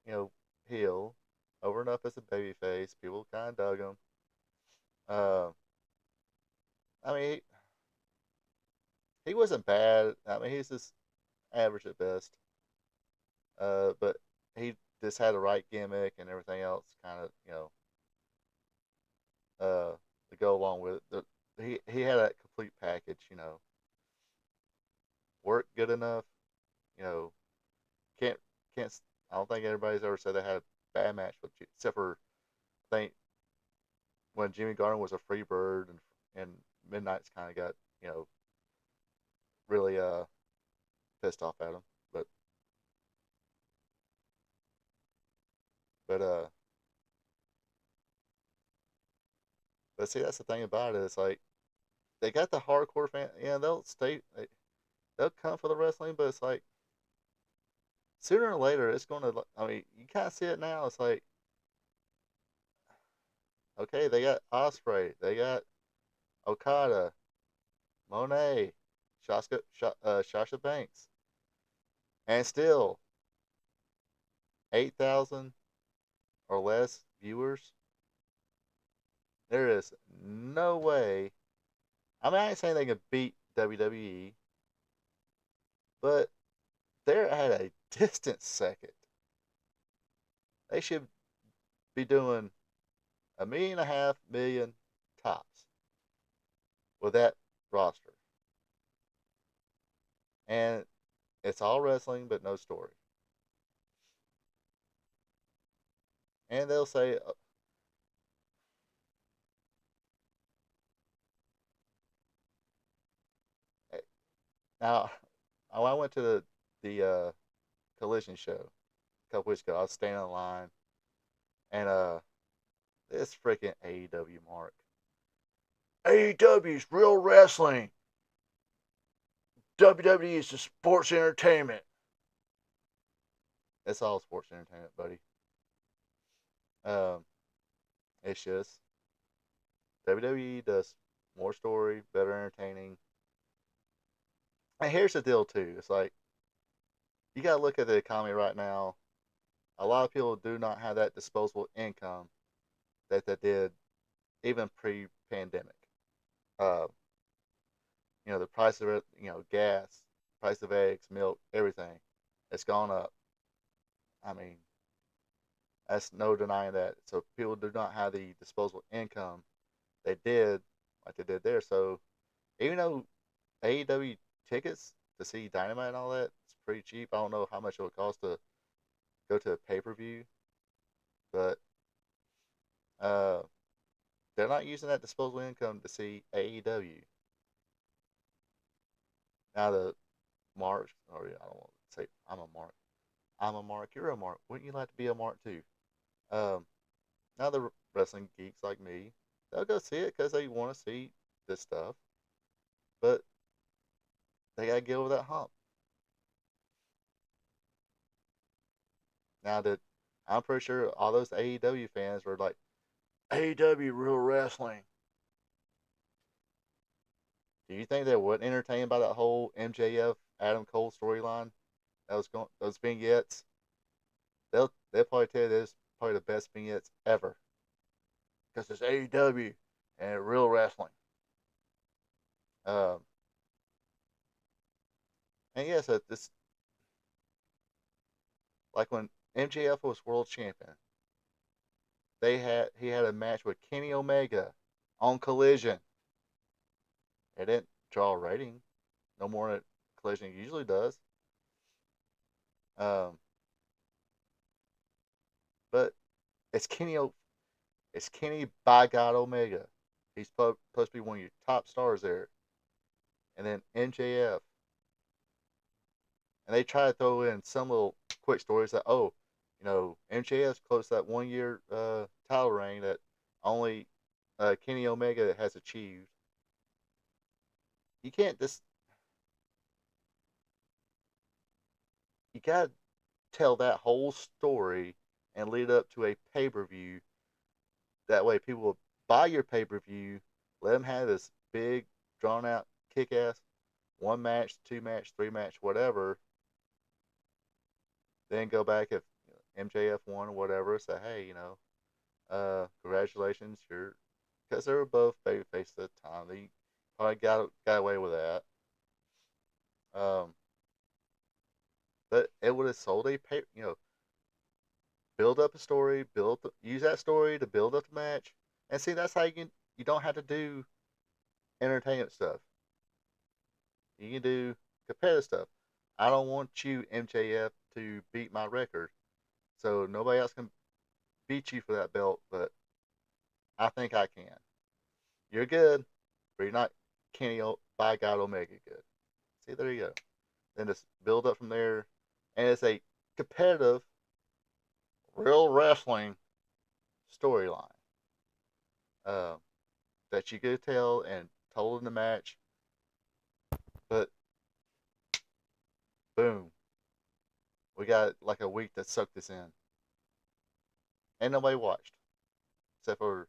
you know, heel, over enough as a babyface. People kind of dug him. Uh, I mean, he wasn't bad. I mean, he's just average at best. But he just had the right gimmick and everything else, kind of, to go along with it. He had a complete package. Work good enough. You know, can't can't. I don't think anybody's ever said they had a bad match with except for I think when Jimmy Garvin was a free bird and Midnight's kind of got really pissed off at him. But but uh but see that's the thing about it. It's like they got the hardcore fan. Yeah, they'll come for the wrestling, but it's like sooner or later it's going to. I mean, you kind of see it now. It's like okay, they got Osprey, they got Okada, Monet, Sasha Banks, and still 8,000 or less viewers. There is no way. I mean, I ain't saying they can beat WWE, but they're at a distant second. They should be doing 1.5 million tops with that roster. And it's all wrestling, but no story. And they'll say, now, I went to the Collision show a couple weeks ago. I was standing in line, and this freaking AEW mark. AEW's real wrestling. WWE is just sports entertainment. It's all sports entertainment, buddy. Um, it's just WWE does more story, better entertaining. And here's the deal too. It's like you gotta look at the economy right now. A lot of people do not have that disposable income that they did even pre-pandemic. Uh, the price of it, gas, price of eggs, milk, everything, it's gone up. I mean, that's no denying that. So people do not have the disposable income they did like they did there. So even though AEW tickets to see Dynamite and all that, it's pretty cheap. I don't know how much it would cost to go to a pay per view, but uh, they're not using that disposable income to see AEW. Now the Mark, or I don't want to say I'm a Mark. I'm a Mark. You're a Mark. Wouldn't you like to be a Mark too? Um, Now the wrestling geeks like me, they'll go see it because they want to see this stuff, but they gotta get over that hump. Now that I'm pretty sure all those AEW fans were like, AEW real wrestling. Do you think they weren't entertained by that whole MJF Adam Cole storyline? That was going those vignettes. They'll probably tell you this probably the best vignettes ever because it's AEW and real wrestling. Um, and yes, this like when MJF was world champion, he had a match with Kenny Omega on Collision. It didn't draw a rating, no more than Collision usually does. Um, but it's it's Kenny by God Omega. He's supposed to be one of your top stars there. And then MJF, and they try to throw in some little quick stories that MJF's close to that 1 year title reign that only Kenny Omega has achieved. You can't just. You gotta tell that whole story and lead up to a pay per view. That way, people will buy your pay per view. Let them have this big, drawn out, kick ass 1 match, 2 match, 3 match, whatever. Then go back if MJF won or whatever. Say, hey, congratulations, because they were both babyface at the time. They probably got away with that. Um, but it would have sold a pay, build up a story, use that story to build up the match, and see that's how you don't have to do entertainment stuff. You can do competitive stuff. I don't want you MJF to beat my record, so nobody else can beat you for that belt, but I think I can. You're good, but you're not Kenny by God Omega good. See, there you go. Then just build up from there, and it's a competitive, real wrestling storyline uh, that you could tell and told in the match. But boom, we got like a week to soak this in, and nobody watched except for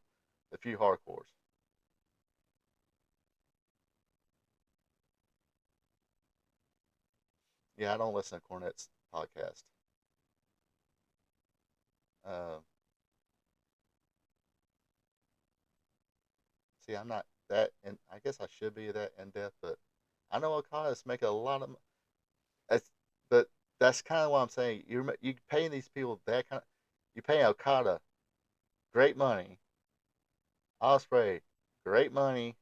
a few hardcores. Yeah, I don't listen to Cornette's podcast. Uh, See, I'm not that, and I guess I should be that in depth, but I know Okada's making a lot of. That's, but that's kind of what I'm saying. You paying these people that kind of. You pay Okada great money, Osprey great money,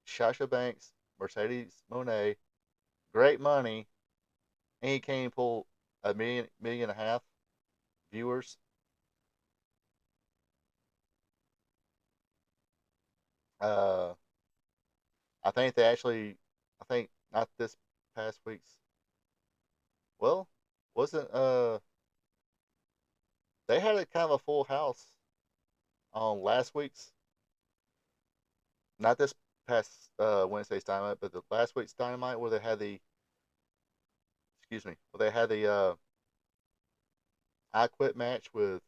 Sasha Banks, Mercedes Monet great money, and he can't pull a million and a half viewers. Uh, I think they actually, I think not this past week's. Well, wasn't they had a kind of a full house on last week's, not this past Wednesday's Dynamite, but the last week's Dynamite where they had the, excuse me, where they had the I Quit match with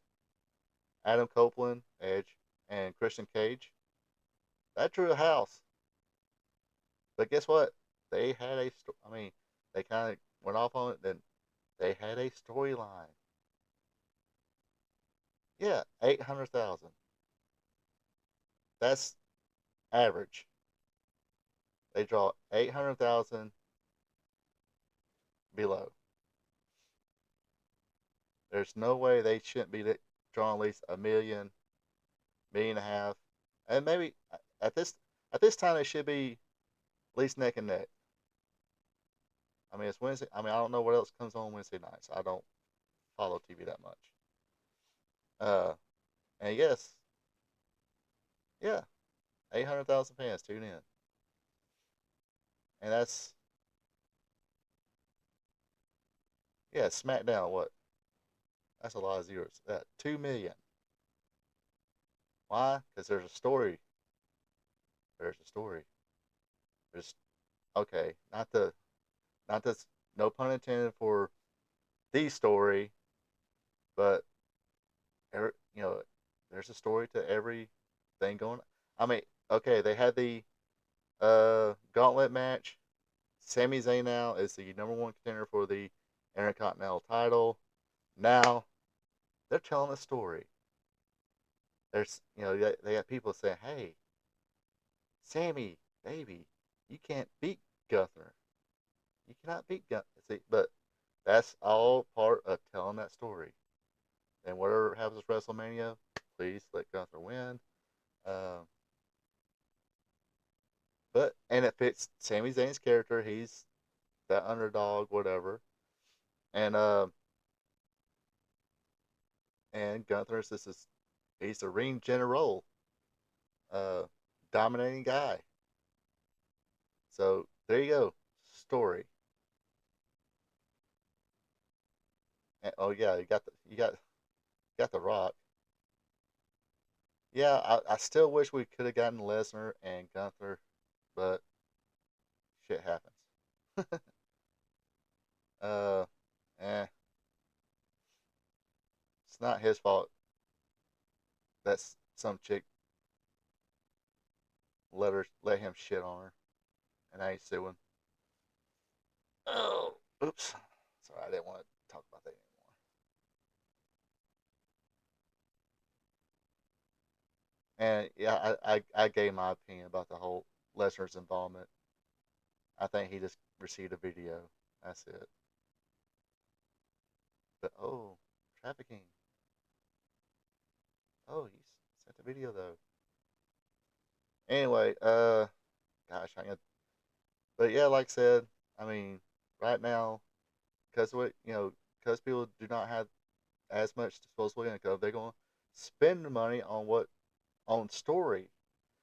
Adam Copeland, Edge, and Christian Cage. That drew a house. But guess what? They had I mean, they kind of went off on it. Then they had a storyline. Yeah, 800,000. That's average. They draw 800,000 below. There's no way they shouldn't be drawing at least a million, million and a half, and maybe at this at this time it should be at least neck and neck. I mean, it's Wednesday. I mean, I don't know what else comes on Wednesday nights. I don't follow TV that much. Uh, and yes, yeah, 800,000 fans tune in, and that's yeah. SmackDown, what? That's a lot of zeros. 2 million. Why? Because there's a story. There's a story. There's okay. Not this. No pun intended for the story, but there's a story to every thing going. I mean, okay, they had the gauntlet match. Sami Zayn now is the number one contender for the Intercontinental title. Now they're telling a story. There's they got people saying, "Hey, Sammy, baby, you can't beat Gunther. You cannot beat Gunther." See, but that's all part of telling that story. And whatever happens at WrestleMania, please let Gunther win. Um, and it fits Sami Zayn's character. He's that underdog, whatever. And Gunther's he's the ring general, uh, dominating guy. So there you go, story. Oh yeah, you got the Rock. Yeah, I still wish we could have gotten Lesnar and Gunther, but shit happens. uh, eh, it's not his fault. That's some chick let him shit on her, and I ain't suing. Oh, oops. Sorry, I didn't want to talk about that anymore. And yeah, I gave my opinion about the whole Lesnar's involvement. I think he just received a video. That's it. But oh, trafficking. Oh, he sent the video though. Anyway, gosh, but yeah, like I said, I mean, right now, because what because people do not have as much disposable income, they're going to spend the money on story.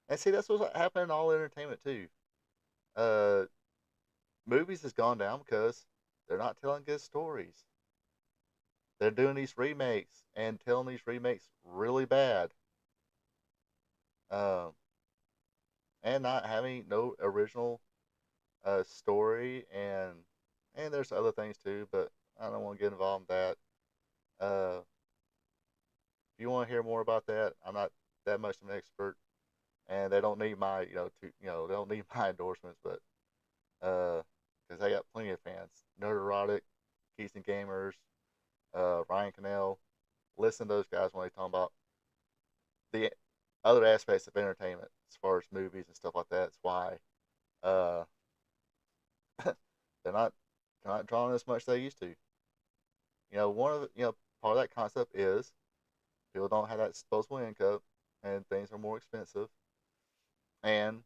And see, that's what's happening in all entertainment too. Uh, Movies has gone down because they're not telling good stories. They're doing these remakes and telling these remakes really bad, um, and not having no original story, and there's other things too, but I don't want to get involved in that. Uh, if you want to hear more about that, I'm not that much of an expert, and they don't need my they don't need my endorsements, but because I got plenty of fans, Nerderotic, Keystone Gamers, Ryan Cannell. Listen to those guys when they talk about the other aspects of entertainment as far as movies and stuff like that. That's why uh, they're not drawing as much as they used to. One of the, part of that concept is people don't have that disposable income and things are more expensive and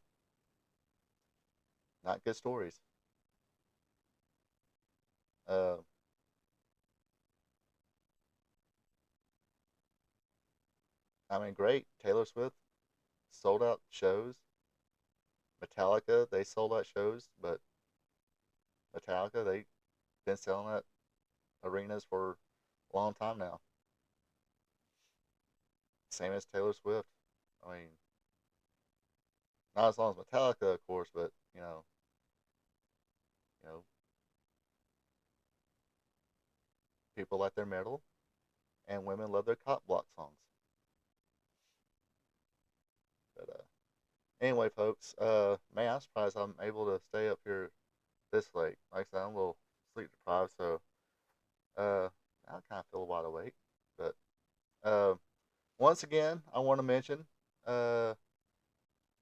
not good stories. Uh, I mean, great. Taylor Swift sold out shows. Metallica, they sold out shows, but Metallica, they've been selling at arenas for a long time now. Same as Taylor Swift. I mean, not as long as Metallica, of course, but you know, people like their metal, and women love their cop block songs. But anyway, folks, man, I'm surprised I'm able to stay up here this late. Like I said, I'm a little sleep deprived, so uh, I kind of feel wide awake. But uh, once again, I want to mention uh,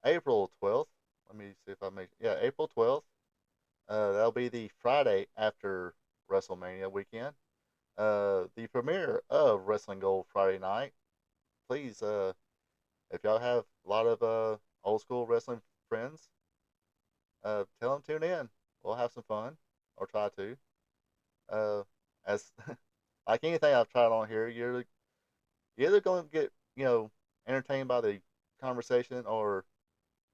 April 12th. Let me see if I make April 12th. That'll be the Friday after WrestleMania weekend. The premiere of Wrestling Gold Friday night. Please, if y'all have a lot of old school wrestling friends, tell them tune in. We'll have some fun, or try to. Uh, as like anything I've tried on here, you're either going to get entertained by the conversation or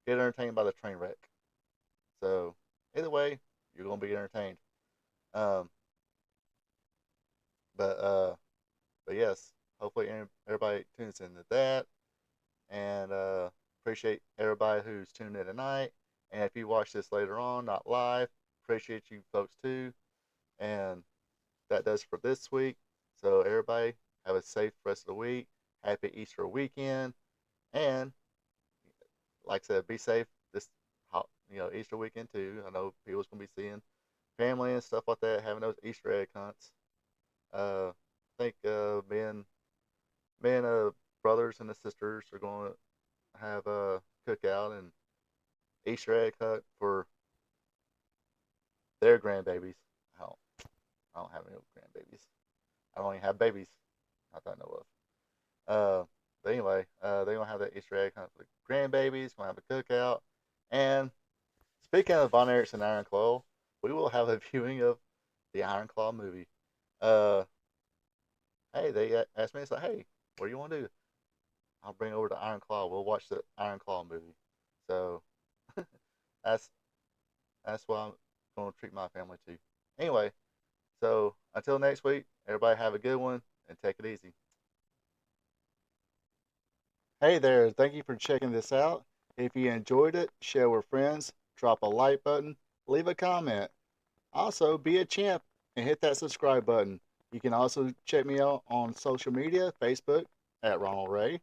get entertained by the train wreck. So either way, you're going to be entertained. Um, but uh, but yes, hopefully everybody tunes into that, and appreciate everybody who's tuned in tonight. And if you watch this later on, not live, appreciate you folks too. And that does for this week. So everybody have a safe rest of the week. Happy Easter weekend, and like I said, be safe this Easter weekend too. I know people's gonna be seeing family and stuff like that, having those Easter egg hunts. I think me and brothers and the sisters are going to have a cookout and Easter egg hunt for their grandbabies. I don't, I don't have any grandbabies. I don't even have babies. Not that I know of. But anyway, they're gonna have that Easter egg hunt for the grandbabies. Gonna have a cookout. And speaking of Von Erichsen and Iron Claw, we will have a viewing of the Iron Claw movie. Uh, hey, they asked me, it's like, hey, what do you want to do? I'll bring over the Iron Claw. We'll watch the Iron Claw movie. So that's that's what I'm going to treat my family to. Anyway, so Until next week, everybody have a good one and take it easy. Hey there, thank you for checking this out. If you enjoyed it, share with friends, drop a like button, leave a comment. Also, be a champ and hit that subscribe button. You can also check me out on social media, Facebook at Ronald Ray,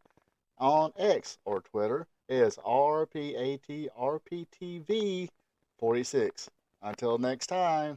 on X or Twitter is RPATRPTV46. Until next time.